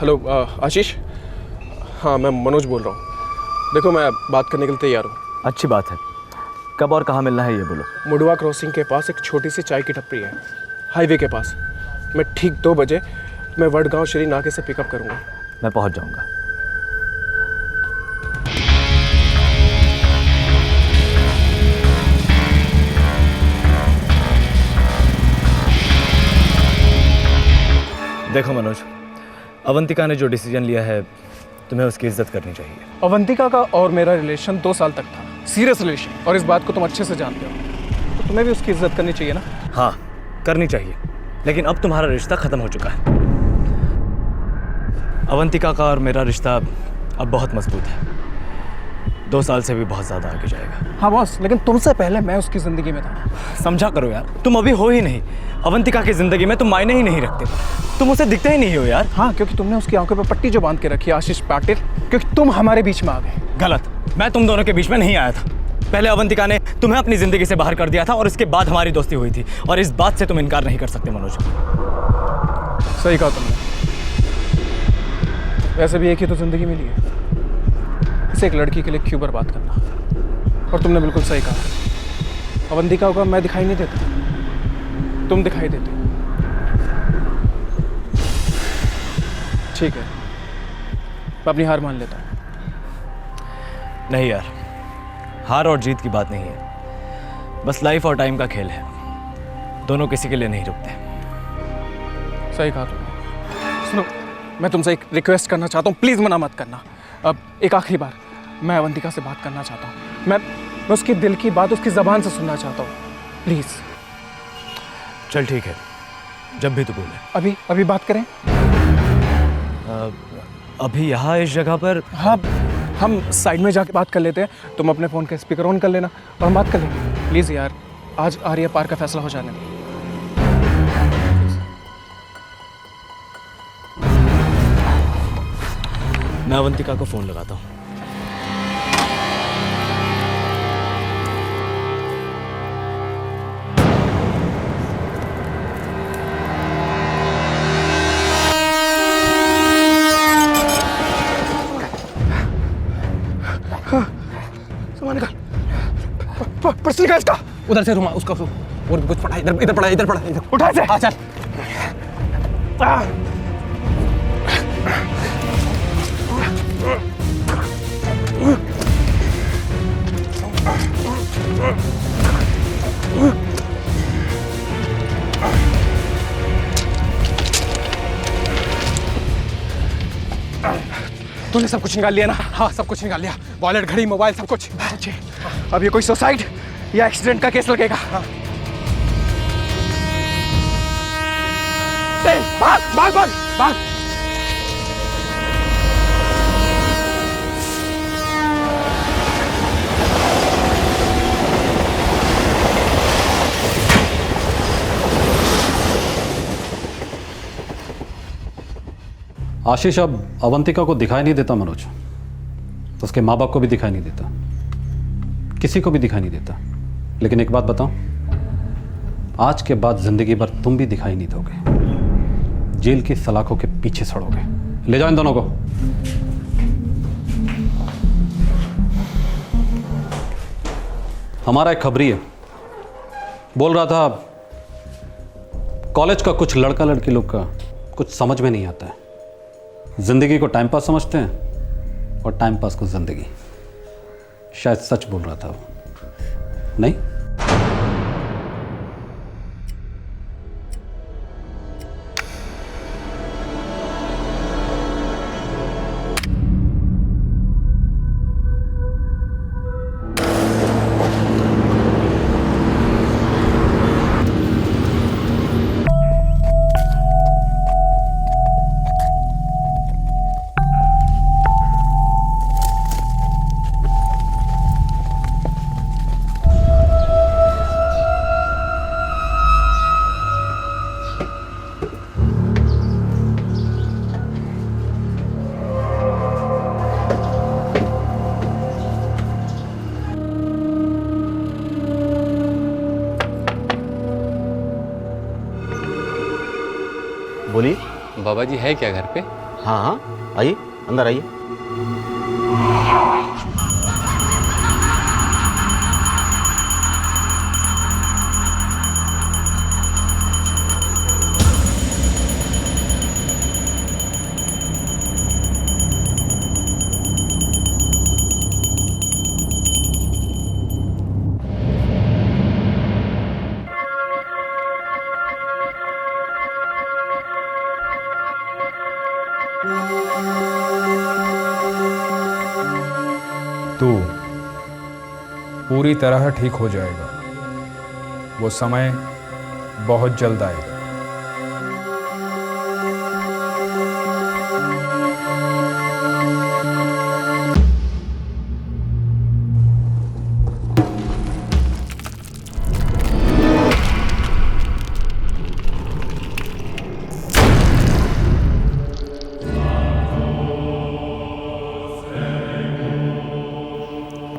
हेलो आशीष। हाँ मैं मनोज बोल रहा हूँ। देखो मैं बात करने के लिए तैयार हूँ। अच्छी बात है, कब और कहाँ मिलना है ये बोलो। मुडवा क्रॉसिंग के पास एक छोटी सी चाय की टपरी है, हाईवे के पास। मैं ठीक 2 बजे मैं वडगांव श्री नाके से पिकअप करूँगा। मैं पहुँच जाऊँगा। देखो मनोज, अवंतिका ने जो डिसीजन लिया है तुम्हें उसकी इज्जत करनी चाहिए। अवंतिका का और मेरा रिलेशन 2 साल तक था, सीरियस रिलेशन, और इस बात को तुम अच्छे से जानते हो, तो तुम्हें भी उसकी इज्जत करनी चाहिए ना। हाँ करनी चाहिए, लेकिन अब तुम्हारा रिश्ता खत्म हो चुका है। अवंतिका का और मेरा रिश्ता अब बहुत मजबूत है, 2 साल से भी बहुत ज़्यादा आगे जाएगा। हाँ बॉस, लेकिन तुमसे पहले मैं उसकी ज़िंदगी में था। समझा करो यार, तुम अभी हो ही नहीं। अवंतिका की ज़िंदगी में तुम मायने ही नहीं रखते, तुम उसे दिखते ही नहीं हो यार। हाँ, क्योंकि तुमने उसकी आंखों पे पट्टी जो बांध के रखी आशीष पाटिल, क्योंकि तुम हमारे बीच में आ गए। गलत, मैं तुम दोनों के बीच में नहीं आया था। पहले अवंतिका ने तुम्हें अपनी ज़िंदगी से बाहर कर दिया था और इसके बाद हमारी दोस्ती हुई थी, और इस बात से तुम इनकार नहीं कर सकते मनोज। सही कहा तुमने, वैसे भी एक ही तो ज़िंदगी मिली है, इसे एक लड़की के लिए क्यों बर्बाद करना। और तुमने बिल्कुल सही कहा, अवंतिका को मैं दिखाई नहीं देता, तुम दिखाई देते। ठीक है, मैं अपनी हार मान लेता हूँ। नहीं यार, हार और जीत की बात नहीं है, बस लाइफ और टाइम का खेल है, दोनों किसी के लिए नहीं रुकते। सही कहा तुमने। सुनो, मैं तुमसे एक रिक्वेस्ट करना चाहता हूँ, प्लीज़ मना मत करना। अब एक आखिरी बार मैं अवंतिका से बात करना चाहता हूँ, मैं उसके दिल की बात उसकी ज़बान से सुनना चाहता हूँ, प्लीज़। चल ठीक है, जब भी तू बोले। अभी बात करें? अभी यहाँ इस जगह पर? हाँ, हम साइड में जाके बात कर लेते हैं, तुम अपने फ़ोन का स्पीकर ऑन कर लेना और हम बात कर लेंगे। प्लीज़ यार, आज आर्या पार का फैसला हो जाने दो। मैं अवंतिका को फ़ोन लगाता हूँ। सामान निकाल, पर्स निकाल इसका। उधर से रुमा उसका और कुछ पड़ा, इधर पड़ा, इधर उठा इसे। हाँ चल। तूने सब कुछ निकाल लिया ना? हाँ, सब कुछ निकाल लिया, वॉलेट, घड़ी, मोबाइल, सब कुछ। अब ये कोई सुसाइड या एक्सीडेंट का केस लगेगा। भाग भाग भाग भाग। आशीष अब अवंतिका को दिखाई नहीं देता मनोज, तो उसके माँ बाप को भी दिखाई नहीं देता, किसी को भी दिखाई नहीं देता। लेकिन एक बात बताऊं, आज के बाद जिंदगी भर तुम भी दिखाई नहीं दोगे, जेल की सलाखों के पीछे सड़ोगे। ले जाओ इन दोनों को। हमारा एक खबरी है, बोल रहा था कॉलेज का कुछ लड़का लड़की लोग का कुछ समझ में नहीं आता है, जिंदगी को टाइम पास समझते हैं और टाइम पास को जिंदगी। शायद सच बोल रहा था वो, नहीं? बोलिए। बाबा जी है क्या घर पे? हाँ हाँ, आइए अंदर आइए। तू पूरी तरह ठीक हो जाएगा, वो समय बहुत जल्द आएगा।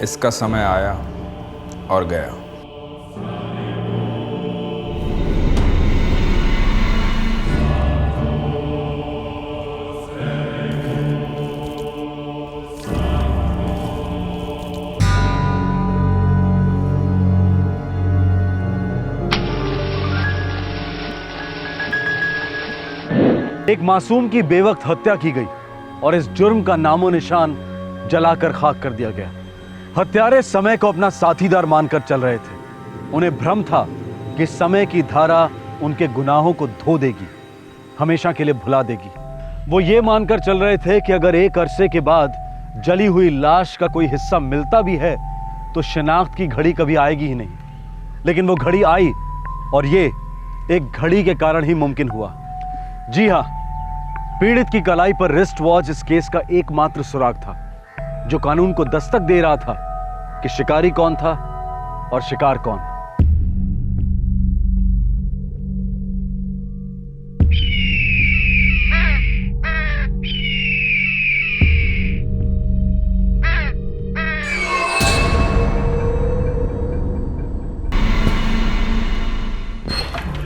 इसका समय आया और गया। एक मासूम की बेवक्त हत्या की गई और इस जुर्म का नामो निशान जलाकर खाक कर दिया गया। हत्यारे समय को अपना साथीदार मानकर चल रहे थे। उन्हें भ्रम था कि समय की धारा उनके गुनाहों को धो देगी, हमेशा के लिए भुला देगी। वो ये मानकर चल रहे थे कि अगर एक अरसे के बाद जली हुई लाश का कोई हिस्सा मिलता भी है तो शिनाख्त की घड़ी कभी आएगी ही नहीं। लेकिन वो घड़ी आई और ये एक घड़ी के कारण ही मुमकिन हुआ। जी हां, पीड़ित की कलाई पर रिस्ट वॉच इस केस का एकमात्र सुराग था जो कानून को दस्तक दे रहा था कि शिकारी कौन था और शिकार कौन।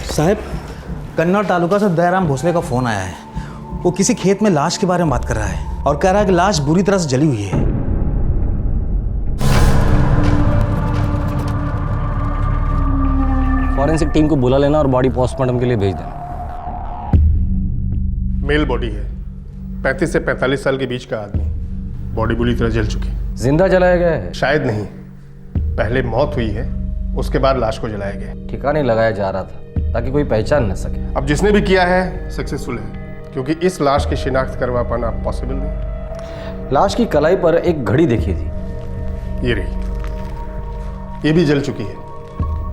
साहब, कन्नौर तालुका से दयाराम भोसले का फोन आया है। वो किसी खेत में लाश के बारे में बात कर रहा है और कह रहा है कि लाश बुरी तरह से जली हुई है। फॉरेंसिक टीम को बुला लेना और बॉडी पोस्टमार्टम के लिए भेज देना। मेल बॉडी है, 35 से 45 साल के बीच का आदमी। बॉडी बुरी तरह जल चुकी। जिंदा जलाया गया है? शायद नहीं, पहले मौत हुई है, उसके बाद लाश को जलाया गया। ठिकाने लगाया जा रहा था ताकि कोई पहचान न सके। अब जिसने भी किया है सक्सेसफुल है, क्योंकि इस लाश की शिनाख्त करवा पाना पॉसिबल नहीं। लाश की कलाई पर एक घड़ी देखी थी। ये रही, ये भी जल चुकी है,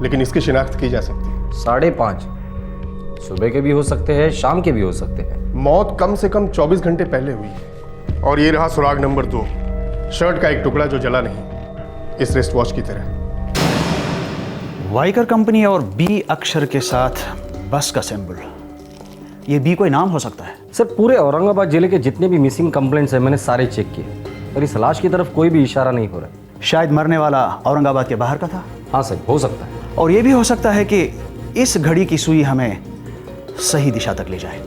लेकिन इसकी शिनाख्त की जा सकती है। 5:30 सुबह के भी हो सकते हैं, शाम के भी हो सकते हैं। मौत कम से कम 24 घंटे पहले हुई है। और ये रहा सुराग नंबर 2, शर्ट का एक टुकड़ा जो जला नहीं, इस रिस्ट वॉच की तरह। वाइकर कंपनी और बी अक्षर के साथ बस का सिंबल, ये बी कोई नाम हो सकता है? सर, पूरे औरंगाबाद जिले के जितने भी मिसिंग कंप्लेंट्स हैं मैंने सारे चेक किए और इस लाश की तरफ कोई भी इशारा नहीं हो रहा है। शायद मरने वाला औरंगाबाद के बाहर का था। हाँ सर, हो सकता है। और ये भी हो सकता है कि इस घड़ी की सुई हमें सही दिशा तक ले जाए।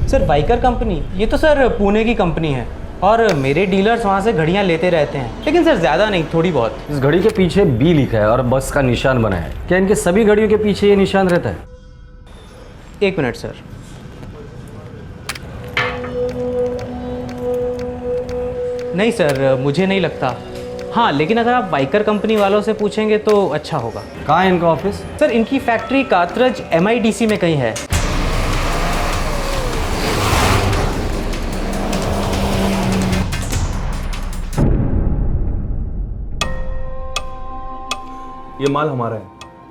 सर, वाइकर कंपनी, ये तो सर पुणे की कंपनी है और मेरे डीलर्स वहाँ से घड़ियाँ लेते रहते हैं, लेकिन सर ज़्यादा नहीं, थोड़ी बहुत। इस घड़ी के पीछे बी लिखा है और बस का निशान बना है। क्या इनके सभी घड़ियों के पीछे ये निशान रहता है? 1 मिनट सर। नहीं सर, मुझे नहीं लगता। हाँ, लेकिन अगर आप वाइकर कंपनी वालों से पूछेंगे तो अच्छा होगा। कहाँ है इनका ऑफिस? सर, इनकी फैक्ट्री कात्रज MIDC में कहीं है। ये माल हमारा है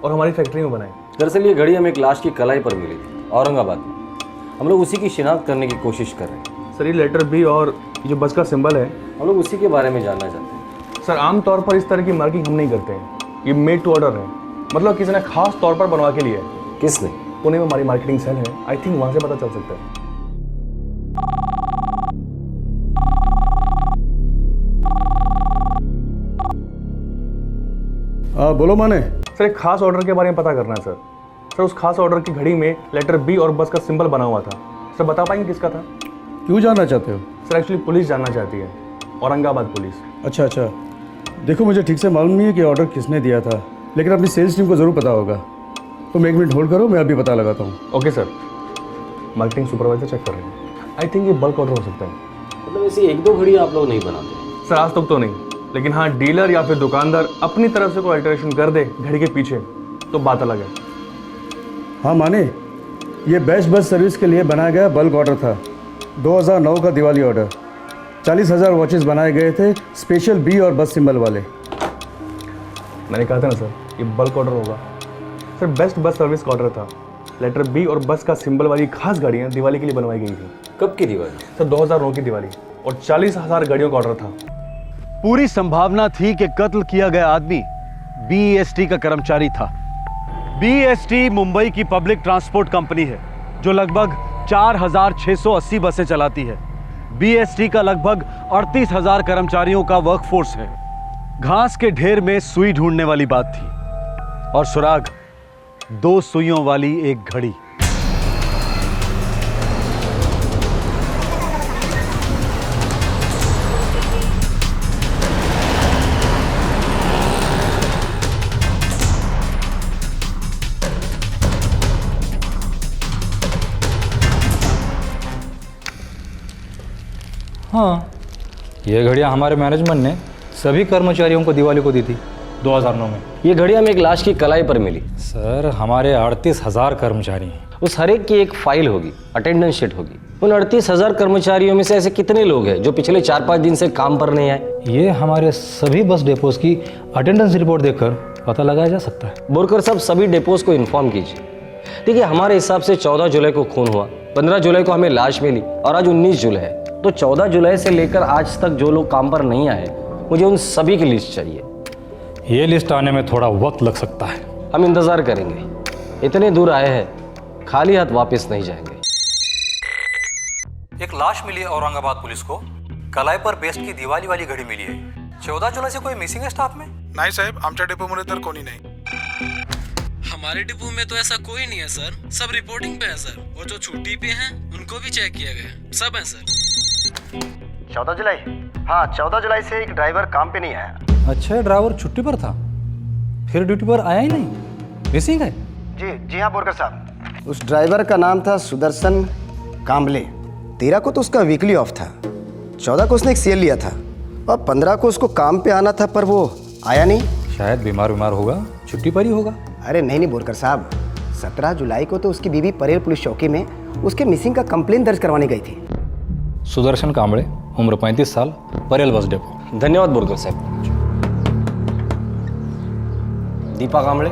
और हमारी फैक्ट्री में बना है। दरअसल ये घड़ी हमें एक लाश की कलाई पर मिली थी औरंगाबाद में। हम लोग उसी की शिनाख्त करने की कोशिश कर रहे हैं। सर, ये लेटर बी और ये जो बस का सिंबल है, हम लोग उसी के बारे में जानना चाहते हैं। सर, आमतौर पर इस तरह की मार्किंग हम नहीं करते हैं। ये मेड टू ऑर्डर है, मतलब किसी ने खास तौर पर बनवा के लिए है। किसने? पुणे में हमारी मार्केटिंग सेल है, आई थिंक वहाँ से पता चल सकता है। बोलो माने। सर, एक खास ऑर्डर के बारे में पता करना है सर। सर, उस खास ऑर्डर की घड़ी में लेटर बी और बस का सिंबल बना हुआ था। सर, बता पाएंगे किसका था? क्यों जानना चाहते हो? सर, एक्चुअली पुलिस जानना चाहती है, औरंगाबाद पुलिस। अच्छा अच्छा, देखो मुझे ठीक से मालूम नहीं है कि ऑर्डर किसने दिया था, लेकिन अपनी सेल्स टीम को ज़रूर पता होगा। तुम 1 मिनट होल्ड करो, मैं अभी पता लगाता हूँ। Okay sir. Marketing supervisor check कर रहे हैं। आई थिंक ये बल्क ऑर्डर हो सकता है। मतलब ऐसी 1-2 घड़ी आप लोग नहीं बनाते? सर, आज तक तो नहीं, लेकिन हाँ, डीलर या फिर दुकानदार अपनी तरफ से कोई अल्टरेशन कर दे घड़ी के पीछे तो बात अलग है। हाँ माने, ये बेस्ट बस सर्विस के लिए बनाया गया बल्क ऑर्डर था। 2009 का दिवाली ऑर्डर। 40,000 वॉचेस बनाए गए थे, स्पेशल बी और बस सिंबल वाले। मैंने कहा था ना सर, ये बल्क ऑर्डर होगा। सर बेस्ट बस सर्विस का ऑर्डर था। लेटर बी और बस का सिंबल वाली खास गाड़ियाँ दिवाली के लिए बनवाई गई थी। कब की दिवाली? सर 2009 की दिवाली, और 40,000 गाड़ियों का ऑर्डर था। पूरी संभावना थी कि कत्ल किया गया आदमी बीईएसटी का कर्मचारी था। बीईएसटी मुंबई की पब्लिक ट्रांसपोर्ट कंपनी है जो लगभग 4,680 बसें चलाती है। बीईएसटी का लगभग 38,000 कर्मचारियों का वर्कफोर्स है। घास के ढेर में सुई ढूंढने वाली बात थी, और सुराग 2 सुइयों वाली एक घड़ी। हाँ, ये घड़ियाँ हमारे मैनेजमेंट ने सभी कर्मचारियों को दिवाली को दी थी 2009 में। ये घड़ी हमें एक लाश की कलाई पर मिली। सर, हमारे 38,000 कर्मचारी हैं। उस हर एक की एक फाइल होगी, अटेंडेंस शीट होगी। उन 38,000 कर्मचारियों में से ऐसे कितने लोग हैं जो पिछले 4-5 दिन से काम पर नहीं आए? ये हमारे सभी बस डिपोज की अटेंडेंस रिपोर्ट देखकर पता लगाया जा सकता है। बोरकर साहब, सभी डिपोज को इन्फॉर्म कीजिए। देखिए, हमारे हिसाब से 14 जुलाई को खून हुआ, 15 जुलाई को हमें लाश मिली, और आज 19 जुलाई है। तो 14 जुलाई से लेकर आज तक जो लोग काम पर नहीं आए, मुझे उन सभी की लिस्ट चाहिए। ये लिस्ट आने में थोड़ा वक्त लग सकता है। हम इंतजार करेंगे। इतने दूर आए हैं, खाली हाथ वापस नहीं जाएंगे। एक लाश मिली है औरंगाबाद पुलिस को। कलाई पर बेस्ट की दिवाली वाली घड़ी मिली है। 14 जुलाई से कोई मिसिंग है स्टाफ में? नाही साहेब, आमच्या डेपोमध्ये तर कोणी नाही। हमारे डिपो में तो ऐसा कोई नहीं है सर, सब रिपोर्टिंग पे है सर। और जो छुट्टी पे हैं उनको भी चेक किया गया, सब है सर। 14 जुलाई? हाँ, 14 जुलाई से एक ड्राइवर काम पे नहीं आया। अच्छा, ड्राइवर छुट्टी पर था, फिर ड्यूटी पर आया ही नहीं, मिसिंग है? जी हाँ बोरकर साहब। उस ड्राइवर का नाम था सुदर्शन कांबले। 13 को तो उसका वीकली ऑफ था, 14 को उसने एक सीएल लिया था, और 15 को उसको काम पे आना था, पर वो आया नहीं। शायद बीमार होगा, छुट्टी पर ही होगा। अरे नहीं बोरकर साहब, 17 जुलाई को तो उसकी बीवी परेल पुलिस चौकी में उसके मिसिंग का कंप्लेन दर्ज करवाने गई थी। सुदर्शन कांबळे, उम्र 35 साल, परेल बस डिपो। धन्यवाद बोरकर साहब। दीपा कांबळे?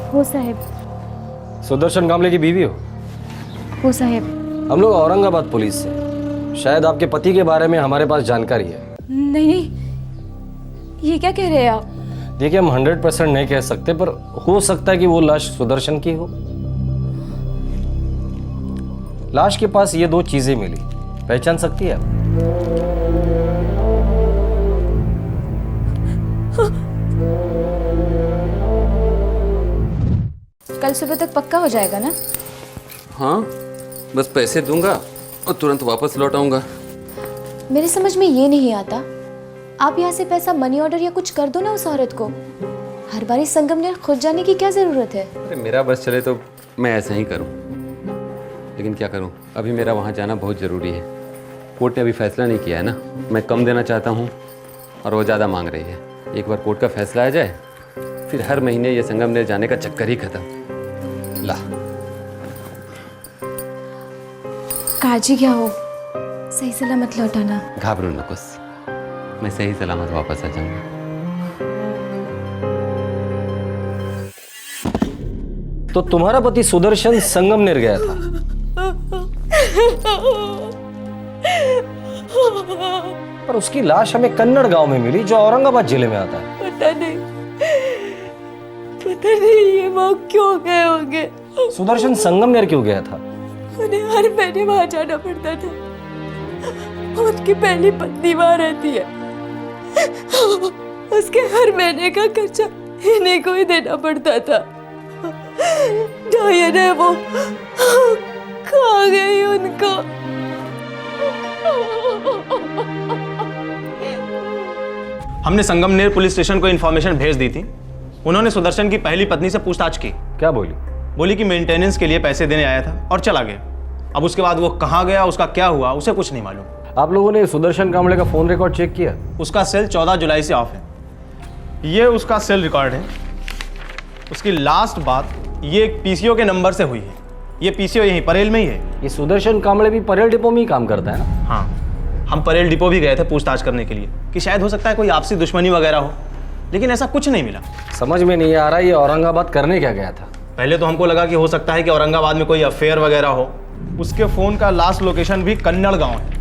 हो साहेब। सुदर्शन कांबळे की बीवी हो? हो साहेब। हम लोग औरंगाबाद पुलिस से, शायद आपके पति के बारे में हमारे पास जानकारी है। नहीं, ये क्या कह रहे हैं आप? देखिए, हम 100% नहीं कह सकते, पर हो सकता है कि वो लाश सुदर्शन की हो। लाश के पास ये 2 चीजें मिली, पहचान सकती है आप? कल सुबह तक पक्का हो जाएगा ना? हाँ, बस पैसे दूंगा और तुरंत वापस लौट आऊंगा। मेरे समझ में ये नहीं आता, आप यहाँ से पैसा मनी ऑर्डर या कुछ कर दो ना उस औरत को। हर बारी संगमनेर खुद जाने की क्या ज़रूरत है? अरे मेरा बस चले तो मैं ऐसा ही करूं, लेकिन क्या करूं, अभी मेरा वहां जाना बहुत ज़रूरी है। कोर्ट ने अभी फैसला नहीं किया है ना, मैं कम देना चाहता हूं और वो ज़्यादा मांग रही है। एक बार कोर्ट का फैसला आ जाए, फिर हर महीने ये संगमनेर जाने का चक्कर ही खत्म। ला, काजी क्या हो, सही सलामत लौटाना। घाबरू नकोस, मैं सही सलामत वापस आ जाऊंगा। तो तुम्हारा पति सुदर्शन संगमनेर गया था, पर उसकी लाश हमें कन्नड़ गांव में मिली जो औरंगाबाद जिले में आता है। पता नहीं ये वहाँ क्यों गए होंगे। सुदर्शन संगमनेर क्यों गया था? उन्हें हर महीने वहां जाना पड़ता था। उनकी पहली पत्नी वहां रहती है, उसके हर महीने का खर्चा इन्हीं को ही देना पड़ता था। डायन है वो, खा गई उनको। हमने संगमनेर पुलिस स्टेशन को इन्फॉर्मेशन भेज दी थी। उन्होंने सुदर्शन की पहली पत्नी से पूछताछ की। क्या बोली? बोली कि मेंटेनेंस के लिए पैसे देने आया था और चला गया। अब उसके बाद वो कहाँ गया, उसका क्या हुआ, उसे कुछ नहीं मालूम। आप लोगों ने सुदर्शन कांबले का फ़ोन रिकॉर्ड चेक किया? उसका सेल 14 जुलाई से ऑफ है। ये उसका सेल रिकॉर्ड है। उसकी लास्ट बात ये एक पीसीओ के नंबर से हुई है। ये पीसीओ यहीं परेल में ही है। ये सुदर्शन कांबले भी परेल डिपो में ही काम करता है ना? हाँ, हम परेल डिपो भी गए थे पूछताछ करने के लिए कि शायद हो सकता है कोई आपसी दुश्मनी वगैरह हो, लेकिन ऐसा कुछ नहीं मिला। समझ में नहीं आ रहा ये औरंगाबाद करने क्या गया था? पहले तो हमको लगा कि हो सकता है कि औरंगाबाद में कोई अफेयर वगैरह हो। उसके फ़ोन का लास्ट लोकेशन भी कन्नड़ गांव है।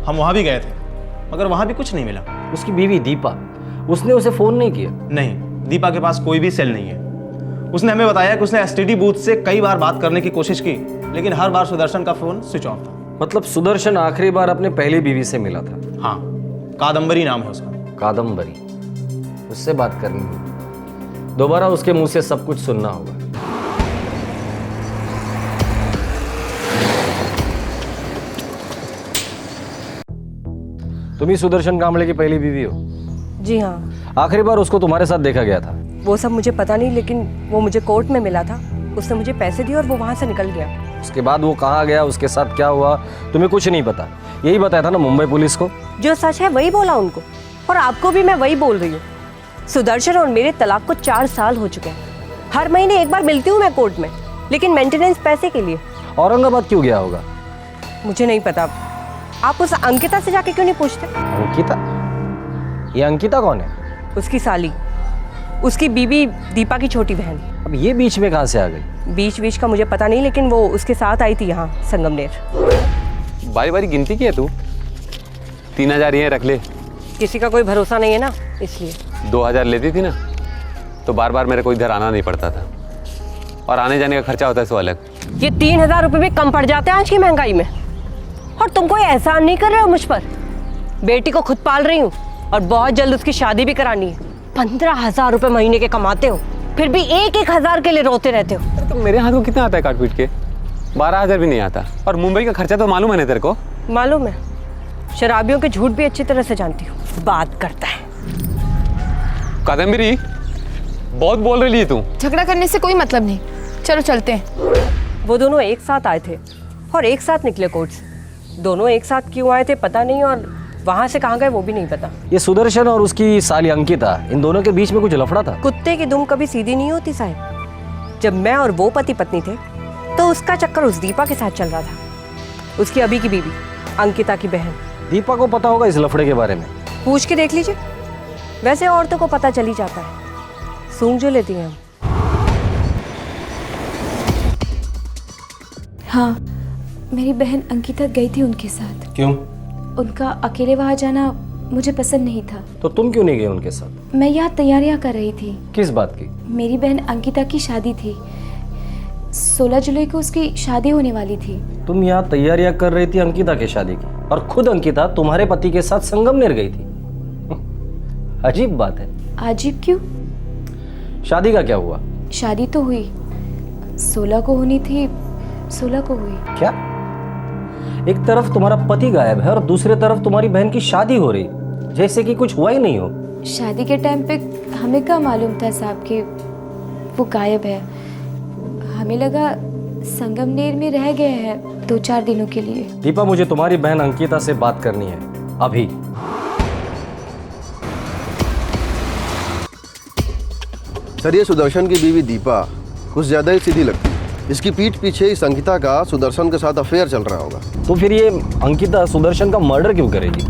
हम वहाँ भी गए थे, मगर वहाँ भी कुछ नहीं मिला। उसकी बीवी दीपा, उसने उसे फ़ोन नहीं किया? नहीं, दीपा के पास कोई भी सेल नहीं है। उसने हमें बताया कि उसने एसटीडी बूथ से कई बार बात करने की कोशिश की, लेकिन हर बार सुदर्शन का फ़ोन स्विच ऑफ था। मतलब सुदर्शन आखिरी बार अपने पहली बीवी से मिला था? हाँ, कादम्बरी नाम है उसका। कादम्बरी, उससे बात करनी होगी। दोबारा उसके मुंह से सब कुछ सुनना होगा। तुम ही सुदर्शन कांबले की पहली बीवी हो? जी हाँ। आखिरी बार उसको तुम्हारे साथ देखा गया था? वो सब मुझे पता नहीं, लेकिन वो मुझे कोर्ट में मिला था। उसने मुझे पैसे दिए और वो वहाँ से निकल गया। उसके बाद वो कहाँ गया, उसके साथ क्या हुआ, तुम्हें कुछ नहीं पता? यही बताया था ना मुंबई पुलिस को? जो सच है वही बोला उनको, और आपको भी मैं वही बोल रही हूँ। सुदर्शन और मेरे तलाक को 4 साल हो चुके हैं। हर महीने एक बार मिलती हूँ मैं कोर्ट में, लेकिन मेंटेनेंस पैसे के लिए। औरंगाबाद क्यों गया होगा? मुझे नहीं पता। आप उस अंकिता से जाके क्यों नहीं पूछते? अंकिता? ये अंकिता कौन है? उसकी साली, उसकी बीबी दीपा की छोटी बहन। अब ये बीच में कहाँ से आ गई? बीच का मुझे पता नहीं, लेकिन वो उसके साथ आई थी यहाँ संगमनेर। बारी बारी गिनती की है तू? 3000 ये रख ले। किसी का कोई भरोसा नहीं है ना, इसलिए। 2000 लेती थी ना, तो बार बार मेरे को इधर आना नहीं पड़ता था, और आने जाने का खर्चा होता है सो अलग। ये 3000 रुपये भी कम पड़ जाते हैं आज की महंगाई में। और तुम कोई एहसान नहीं कर रहे हो मुझ पर। बेटी को खुद पाल रही हूँ और बहुत जल्द उसकी शादी भी करानी है। 15,000 रुपये महीने के कमाते हो, फिर भी 1-1 के लिए रोते रहते हो। तो मेरे हाथ को कितना आता है काट पीट के? 12,000 भी नहीं आता। और मुंबई का खर्चा तो मालूम है ना तेरे को? मालूम है। शराबियों के झूठ भी अच्छी तरह से जानती हूँ। बात करता है। कादम्बरी, बहुत बोल रही तू। झगड़ा करने से कोई मतलब नहीं, चलो चलते हैं। वो दोनों एक साथ आए थे और एक साथ निकले कोर्ट से। दोनों एक साथ क्यों आए थे पता नहीं, और वहां से कहाँ गए वो भी नहीं पता। ये सुदर्शन और उसकी साली अंकिता, इन दोनों के बीच में कुछ लफड़ा था? कुत्ते की दुम कभी सीधी नहीं होती साहब। जब मैं और वो पति पत्नी थे तो उसका चक्कर उस दीपा के साथ चल रहा था, उसकी अभी की बीवी अंकिता की बहन। दीपा को पता होगा इस लफड़े के बारे में? पूछ के देख लीजिए। वैसे औरतों को पता चल ही जाता है, सूंघ जो लेती हैं हम। हाँ, मेरी बहन अंकिता गई थी उनके साथ। क्यों? उनका अकेले वहाँ जाना मुझे पसंद नहीं था। तो तुम क्यों नहीं गए उनके साथ? मैं यहाँ तैयारियाँ कर रही थी। किस बात की? मेरी बहन अंकिता की शादी थी। 16 जुलाई को उसकी शादी होने वाली थी। तुम यहाँ तैयारियां कर रही थी अंकिता की शादी की, और खुद अंकिता तुम्हारे पति के साथ संगमनेर गई थी। अजीब बात है। अजीब क्यों? शादी का क्या हुआ? शादी तो हुई, 16 को होनी थी, 16 को हुई। क्या? एक तरफ तुम्हारा पति गायब है और दूसरी तरफ तुम्हारी बहन की शादी हो रही, जैसे कि कुछ हुआ ही नहीं हो। शादी के टाइम पे हमें क्या मालूम था साहब कि वो गायब है। हमें लगा संगमनेर में रह गए हैं 2-4 दिनों के लिए। दीपा, मुझे तुम्हारी बहन अंकिता से बात करनी है अभी। सर, ये सुदर्शन की बीवी दीपा कुछ ज्यादा ही सीधी लगती है। इसकी पीठ पीछे इस अंकिता का सुदर्शन के साथ अफेयर चल रहा होगा। तो फिर ये अंकिता सुदर्शन का मर्डर क्यों करेगी?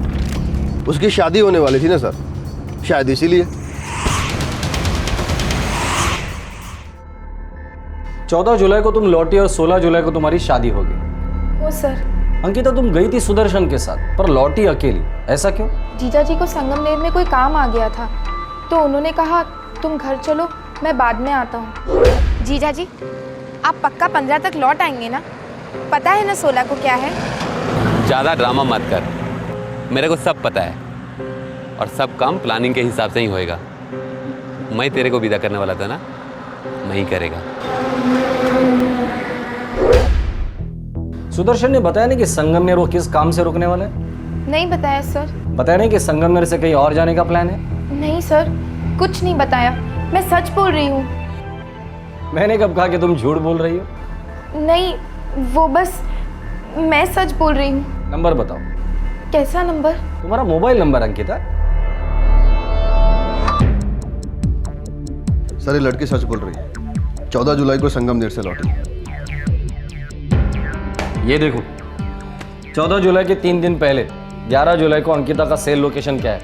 उसकी शादी होने वाली थी ना सर, शायद इसीलिए। 14 जुलाई को तुम लौटी और 16 जुलाई को तुम्हारी शादी होगी। वो सर, अंकिता, तुम गई थी सुदर्शन के साथ पर लौटी अकेली, ऐसा क्यों? जीजा जी को संगमनेर में कोई काम आ गया था, तो उन्होंने कहा तुम घर चलो, मैं बाद में आता हूँ। जीजा जी, आप पक्का 15 तक लौट आएंगे ना? पता है ना 16 को क्या है? ज़्यादा ड्रामा मत कर, मेरे को सब पता है, और सब काम प्लानिंग के हिसाब से ही होएगा। मैं तेरे को विदा करने वाला था ना, मैं ही करेगा। सुदर्शन ने बताया नहीं कि संगमनेर वो किस काम से रुकने वाला है? नहीं बताया सर। बताया नहीं कि संगमनेर से कहीं और जाने का प्लान है? नहीं सर, कुछ नहीं बताया, मैं सच बोल रही हूँ। मैंने कब कहा कि तुम झूठ बोल रही हो? नहीं, वो बस मैं सच बोल रही हूँ। नंबर बताओ। कैसा नंबर? तुम्हारा मोबाइल नंबर अंकिता। सर ये लड़की सच बोल रही है, 14 जुलाई को संगमनेर से लौटी। ये देखो 14 जुलाई के 3 दिन पहले 11 जुलाई को अंकिता का सेल लोकेशन क्या है?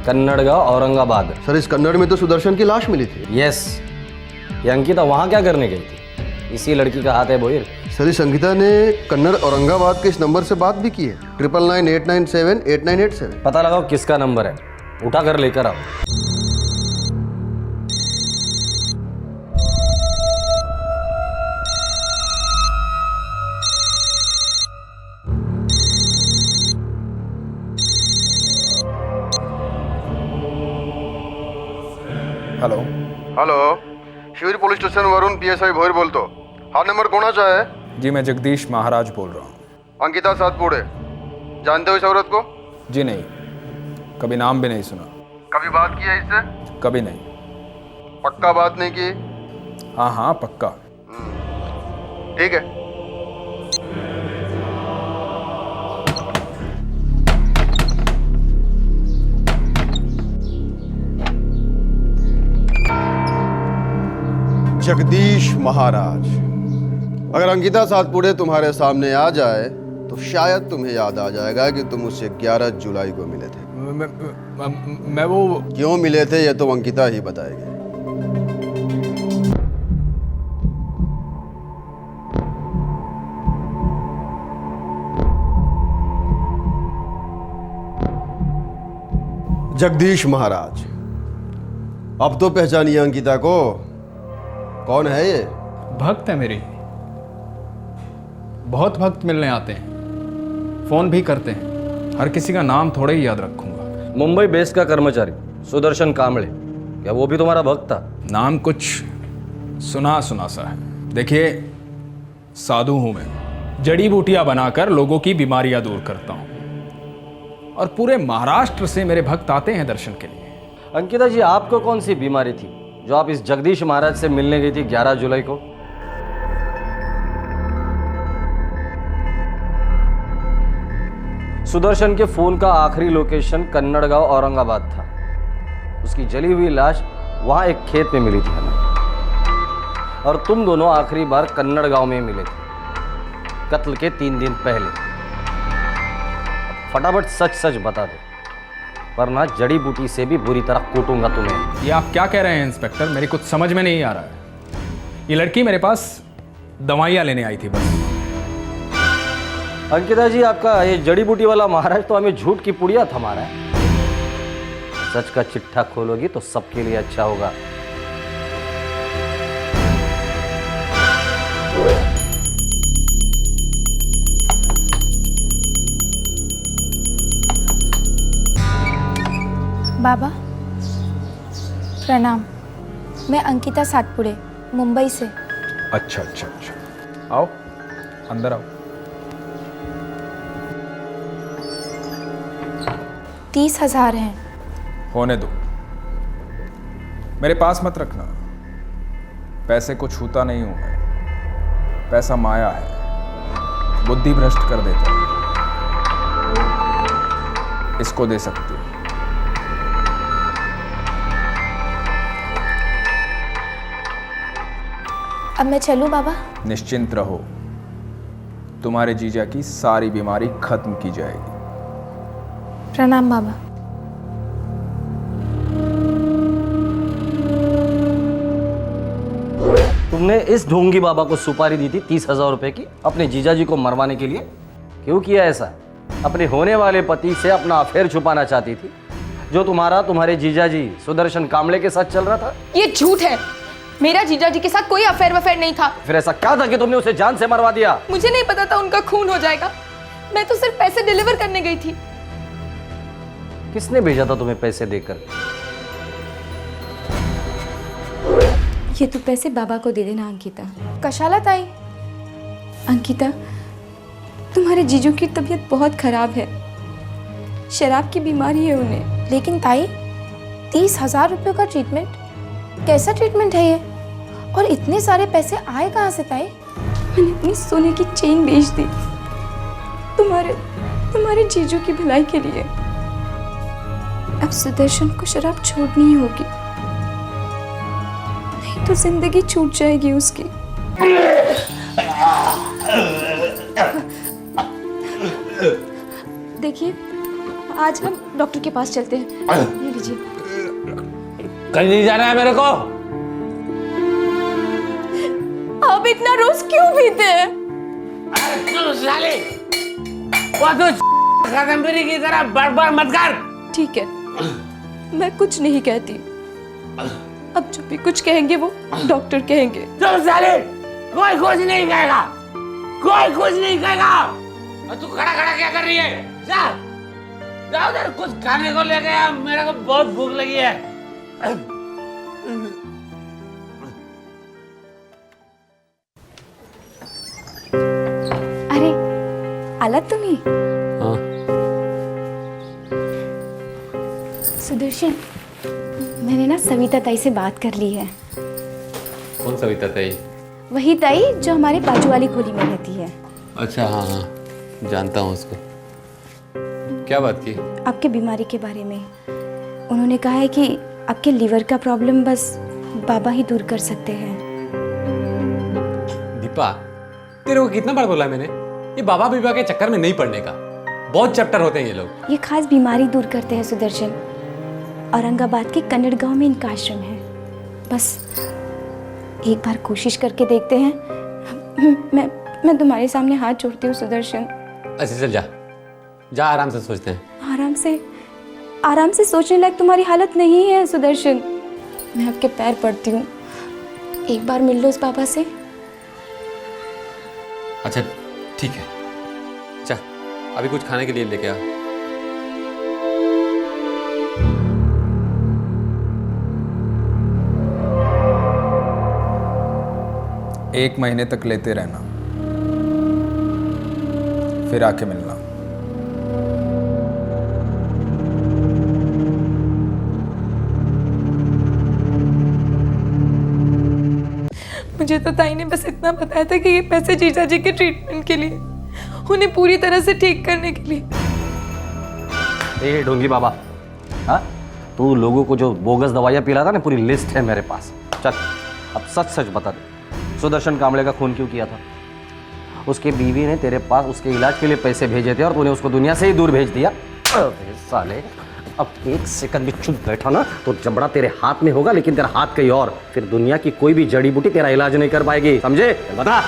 कन्नड़गांव औरंगाबाद। सर इस कन्नड़ में तो सुदर्शन की लाश मिली थी। यस, ये अंकिता वहां क्या करने गई थी? इसी लड़की का हाथ है बोहिर। सर इस अंकिता ने कन्नड़ औरंगाबाद के इस नंबर से बात भी की है, 9998978987। पता लगाओ किसका नंबर है, उठा कर लेकर आओ। हेलो हेलो, शिविर police station Varun PSI Bhoir बोलतो। हाँ नंबर कोना चाहे? जी मैं जगदीश महाराज बोल रहा हूँ। अंकिता सातपुड़े, जानते हो इस औरत को? जी नहीं, कभी नाम भी नहीं सुना। कभी बात की है इससे? कभी नहीं। पक्का बात नहीं की? हाँ हाँ पक्का। ठीक है। जगदीश महाराज, अगर अंकिता सातपुड़े तुम्हारे सामने आ जाए तो शायद तुम्हें याद आ जाएगा कि तुम उससे 11 जुलाई को मिले थे। मैं वो क्यों मिले थे ये तो अंकिता ही बताएगी। जगदीश महाराज, अब तो पहचानिए अंकिता को। कौन है ये? भक्त है मेरी, बहुत भक्त मिलने आते हैं, फोन भी करते हैं। हर किसी का नाम थोड़े ही याद रखूंगा। मुंबई बेस का कर्मचारी सुदर्शन कांबळे, क्या वो भी तुम्हारा भक्त था? नाम कुछ सुना सुना सा है। देखिए साधु हूं मैं, जड़ी बूटियां बनाकर लोगों की बीमारियां दूर करता हूं, और पूरे महाराष्ट्र से मेरे भक्त आते हैं दर्शन के लिए। अंकिता जी, आपको कौन सी बीमारी थी जो आप इस जगदीश महाराज से मिलने गई थी 11 जुलाई को? सुदर्शन के फोन का आखिरी लोकेशन कन्नड़गांव औरंगाबाद था। उसकी जली हुई लाश वहां एक खेत में मिली थी हमें, और तुम दोनों आखिरी बार कन्नड़गांव में मिले थे कत्ल के 3 दिन पहले। फटाफट सच सच बता दो, वरना जड़ी बूटी से भी बुरी तरह कूटूंगा तुम्हें। ये आप क्या कह रहे हैं इंस्पेक्टर? मेरी कुछ समझ में नहीं आ रहा है। ये लड़की मेरे पास दवाइयाँ लेने आई थी बस। अंकिता जी, आपका ये जड़ी बूटी वाला महाराज तो हमें झूठ की पुड़िया थमा रहा है। सच का चिट्ठा खोलोगी तो सबके लिए अच्छा होगा। बाबा प्रणाम, मैं अंकिता सातपुड़े मुंबई से। अच्छा अच्छा अच्छा, आओ अंदर आओ। 30,000 हैं। होने दो, मेरे पास मत रखना। पैसे को छूता नहीं हूं मैं। पैसा माया है, बुद्धि भ्रष्ट कर देता है। इसको दे सकती हो। अब मैं चलूं बाबा? निश्चिंत रहो, तुम्हारे जीजा की सारी बीमारी खत्म की जाएगी। प्रणाम बाबा। तुमने इस ढोंगी बाबा को सुपारी दी थी 30,000 रुपए की अपने जीजा जी को मरवाने के लिए। क्यों किया ऐसा? अपने होने वाले पति से अपना अफेयर छुपाना चाहती थी, जो तुम्हारे जीजा जी सुदर्शन कांबळे के साथ चल रहा था। ये झूठ है, मेरा जीजा जी के साथ कोई अफेयर वफेयर नहीं था। फिर ऐसा क्या था कि तुमने उसे जान से मरवा दिया? मुझे नहीं पता था उनका खून हो जाएगा। मैं तो सिर्फ पैसे डिलीवर करने गई थी। किसने भेजा था तुम्हें पैसे देकर? ये तो पैसे बाबा को दे देना अंकिता। कशाला ताई? अंकिता, तुम्हारे जीजू की तबीयत बहुत खराब है, शराब की बीमारी है उन्हें। लेकिन ताई, 30,000 रुपये का ट्रीटमेंट, कैसा ट्रीटमेंट है ये? और इतने सारे पैसे आए कहाँ से ताई? मैंने अपनी सोने की चेन बेच दी तुम्हारे जीजू की भलाई के लिए। अब सुदर्शन को शराब छोड़नी ही होगी, नहीं तो जिंदगी छूट जाएगी उसकी। देखिए, आज हम डॉक्टर के पास चलते हैं। ये लीजिए। कहीं नहीं जाना है मेरे को। आप इतना रोज क्यों पीते हैं? साले, वो तो कादम्बरी की तरह बड़बड़ मत कर। ठीक है, मैं कुछ नहीं कहती। अब जो भी कुछ कहेंगे वो डॉक्टर कहेंगे। चल साले, कोई कुछ नहीं कहेगा, कोई कुछ नहीं कहेगा। और तू खड़ा खड़ा क्या कर रही है? जा, जा उधर कुछ खाने को लेके आ, मेरे को बहुत भूख लगी है। अरे आला तुम्ही? हाँ। सुदर्शन, मैंने ना सविता ताई से बात कर ली है। कौन सविता ताई? वही ताई जो हमारे बाजू वाली खोली में रहती है। अच्छा, हाँ हाँ, जानता हूँ उसको। क्या बात की? आपके बीमारी के बारे में। उन्होंने कहा है कि आपके लीवर का प्रॉब्लम बस बाबा ही दूर कर सकते हैं। दीपा, तेरे को कितना बार बोला मैंने, ये बाबा बीबा के चक्कर में नहीं पड़ने का। बहुत चैप्टर होते हैं ये लोग। ये खास बीमारी दूर करते हैं सुदर्शन। औरंगाबाद के कन्नड़ गांव में इनका आश्रम है। बस एक बार कोशिश करके देखते हैं। मैं तुम्हारे सामने हाथ जोड़ती हूँ सुदर्शन। अच्छा चल, जा जा, आराम से सोचते हैं। आराम से सोचने लायक तुम्हारी हालत नहीं है सुदर्शन। मैं आपके पैर पड़ती हूँ, एक बार मिल लो उस बाबा से। अच्छा ठीक है, जा अभी कुछ खाने के लिए लेके आ। एक महीने तक लेते रहना, फिर आके मिलना। मुझे तो ताई ने बस इतना बताया था कि ये पैसे जीजा जी के ट्रीटमेंट के लिए, उन्हें पूरी तरह से ठीक करने के लिए। ए ढोंगी बाबा, हाँ, तू लोगों को जो बोगस दवाइयाँ पिला था ना, पूरी लिस्ट है मेरे पास। चल अब सच सच बता दे, सुदर्शन कांबले का खून क्यों किया था? उसकी बीवी ने तेरे पास उसके इलाज के लिए पैसे भेजे थे और तूने उसको दुनिया से ही दूर भेज दिया। अबे साले, अब एक सेकंड भी चुप बैठा ना तो जबड़ा तेरे हाथ में होगा, लेकिन तेरा हाथ कहीं और। फिर दुनिया की कोई भी जड़ी बूटी तेरा इलाज नहीं कर पाएगी, समझे? बता।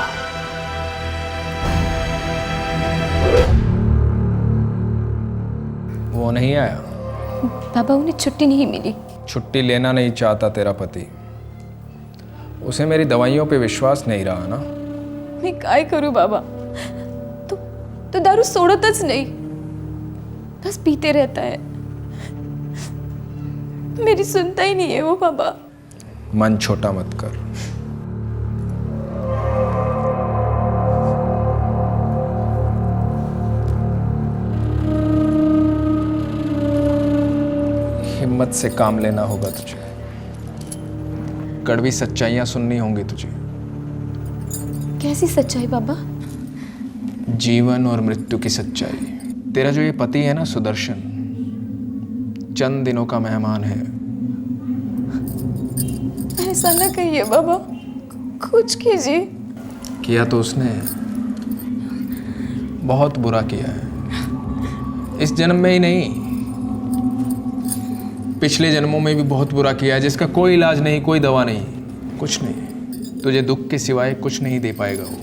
वो नहीं आया? बाबा, उन्हें छुट्टी नहीं मिली। छुट्टी लेना नहीं चाहता तेरा पति? उसे मेरी दवाइयों पे विश्वास नहीं रहा ना? मैं काय करूं बाबा, तो दारू सोडतच नहीं, बस पीते रहता है। मेरी सुनता ही नहीं है वो बाबा। मन छोटा मत कर। हिम्मत से काम लेना होगा तुझे, कड़वी सच्चाइयां सुननी होंगी तुझे। कैसी सच्चाई बाबा? जीवन और मृत्यु की सच्चाई। तेरा जो ये पति है ना सुदर्शन, चंद दिनों का मेहमान है। ऐसा ना कहिए बाबा, कुछ कीजिए। किया तो उसने बहुत बुरा किया है। इस जन्म में ही नहीं, पिछले जन्मों में भी बहुत बुरा किया है, जिसका कोई इलाज नहीं, कोई दवा नहीं, कुछ नहीं। तुझे दुख के सिवाय कुछ नहीं दे पाएगा वो,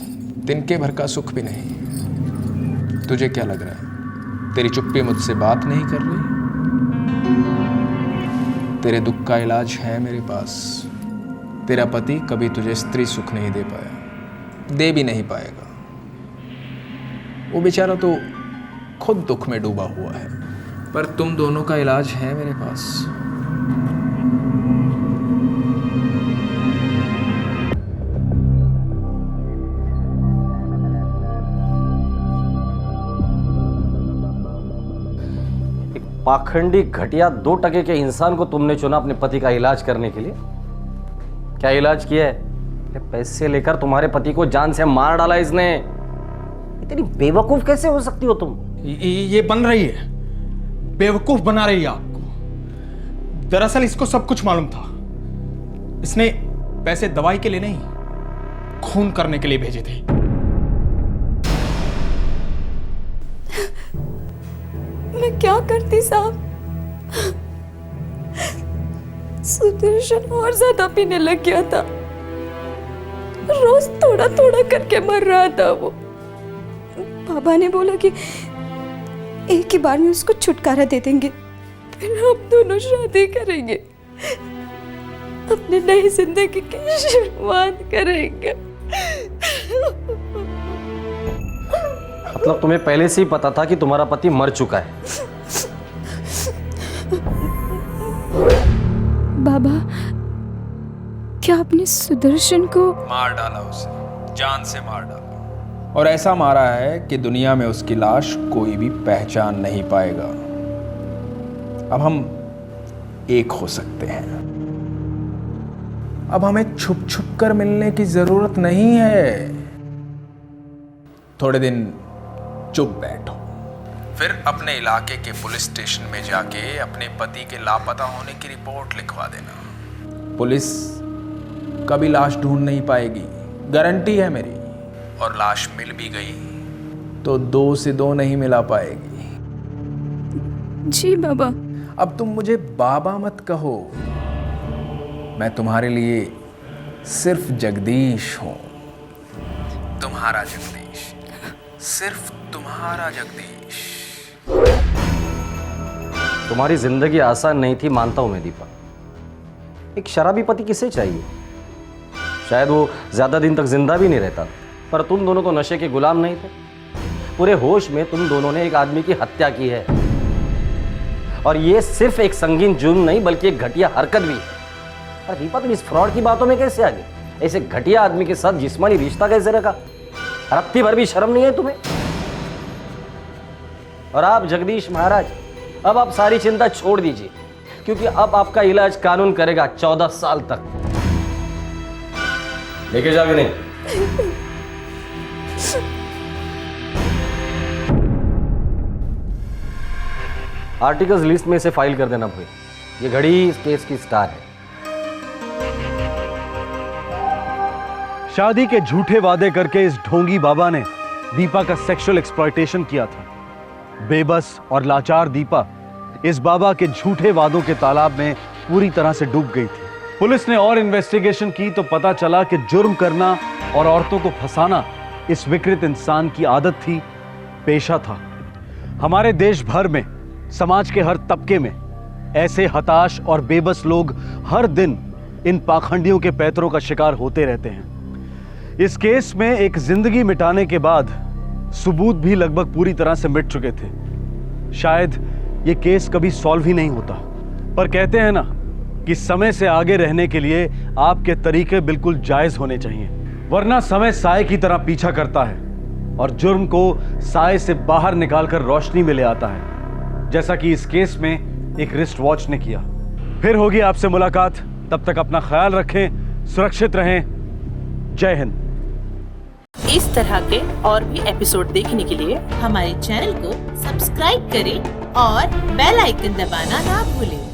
तिनके भर का सुख भी नहीं। तुझे क्या लग रहा है, तेरी चुप्पी मुझसे बात नहीं कर रही? तेरे दुख का इलाज है मेरे पास। तेरा पति कभी तुझे स्त्री सुख नहीं दे पाया, दे भी नहीं पाएगा। वो बेचारा तो खुद दुख में डूबा हुआ है, पर तुम दोनों का इलाज है मेरे पास। पाखंडी घटिया 2% के इंसान को तुमने चुना अपने पति का इलाज करने के लिए। क्या इलाज किया है? पैसे लेकर तुम्हारे पति को जान से मार डाला इसने। इतनी बेवकूफ कैसे हो सकती हो तुम? ये बन रही है, बेवकूफ बना रही है आपको। दरअसल इसको सब कुछ मालूम था। इसने पैसे दवाई के लिए नहीं, खून करने के लिए भेजे थे। मैं क्या करती साहब? सुदर्शन और ज्यादा पीने लग गया था। रोज थोड़ा थोड़ा करके मर रहा था वो। बाबा ने बोला कि एक ही बार में उसको छुटकारा दे देंगे, फिर हम दोनों शादी करेंगे, अपनी नई जिंदगी की शुरुआत करेंगे। मतलब तुम्हें पहले से ही पता था कि तुम्हारा पति मर चुका है? बाबा, क्या आपने सुदर्शन को मार डाला? उसे जान से मार डाला, और ऐसा मारा है कि दुनिया में उसकी लाश कोई भी पहचान नहीं पाएगा। अब हम एक हो सकते हैं। अब हमें छुप छुप कर मिलने की जरूरत नहीं है। थोड़े दिन चुप बैठो, फिर अपने इलाके के पुलिस स्टेशन में जाके अपने पति के लापता होने की रिपोर्ट लिखवा देना। पुलिस कभी लाश ढूंढ नहीं पाएगी, गारंटी है मेरी। और लाश मिल भी गई तो 2 से 2 नहीं मिला पाएगी। जी बाबा। अब तुम मुझे बाबा मत कहो, मैं तुम्हारे लिए सिर्फ जगदीश हूं। तुम्हारा जगदीश, सिर्फ तुम्हारा जगदीश। तुम्हारी जिंदगी आसान नहीं थी, मानता हूं मैं दीपा। एक शराबी पति किसे चाहिए? शायद वो ज्यादा दिन तक जिंदा भी नहीं रहता, पर तुम दोनों तो नशे के गुलाम नहीं थे। पूरे होश में तुम दोनों ने एक आदमी की हत्या की है, और ये सिर्फ एक संगीन जुर्म नहीं बल्कि एक घटिया हरकत भी है। पर दीपा, तुम इस फ्रॉड की बातों में कैसे आ गए? ऐसे घटिया आदमी के साथ जिस्मानी रिश्ता कैसे रखा? रत्ती भर भी शर्म नहीं है तुम्हें? और आप जगदीश महाराज, अब आप सारी चिंता छोड़ दीजिए, क्योंकि अब आपका इलाज कानून करेगा 14 साल तक। लेके जाओगे नहीं? आर्टिकल्स लिस्ट में से फाइल कर देना भाई। ये घड़ी इस केस की स्टार है। शादी के झूठे वादे करके इस ढोंगी बाबा ने दीपा का सेक्सुअल एक्सप्लॉयटेशन किया था। बेबस और लाचार दीपा इस बाबा के झूठे वादों के तालाब में पूरी तरह से डूब गई थी। पुलिस ने और इन्वेस्टिगेशन की तो पता चला कि जुर्म करना और औरतों को फंसाना इस विकृत इंसान की आदत थी, पेशा था। हमारे देश भर में, समाज के हर तबके में ऐसे हताश और बेबस लोग हर दिन इन पाखंडियों के पैतरों का शिकार होते रहते हैं। इस केस में एक जिंदगी मिटाने के बाद सबूत भी लगभग पूरी तरह से मिट चुके थे। शायद ये केस कभी सॉल्व ही नहीं होता, पर कहते हैं ना कि समय से आगे रहने के लिए आपके तरीके बिल्कुल जायज होने चाहिए, वरना समय साए की तरह पीछा करता है और जुर्म को साए से बाहर निकालकर रोशनी में ले आता है, जैसा कि इस केस में एक रिस्ट वॉच ने किया। फिर होगी आपसे मुलाकात, तब तक अपना ख्याल रखें, सुरक्षित रहें। जय हिंद। इस तरह के और भी एपिसोड देखने के लिए हमारे चैनल को सब्सक्राइब करें और बेल आइकन दबाना ना भूलें।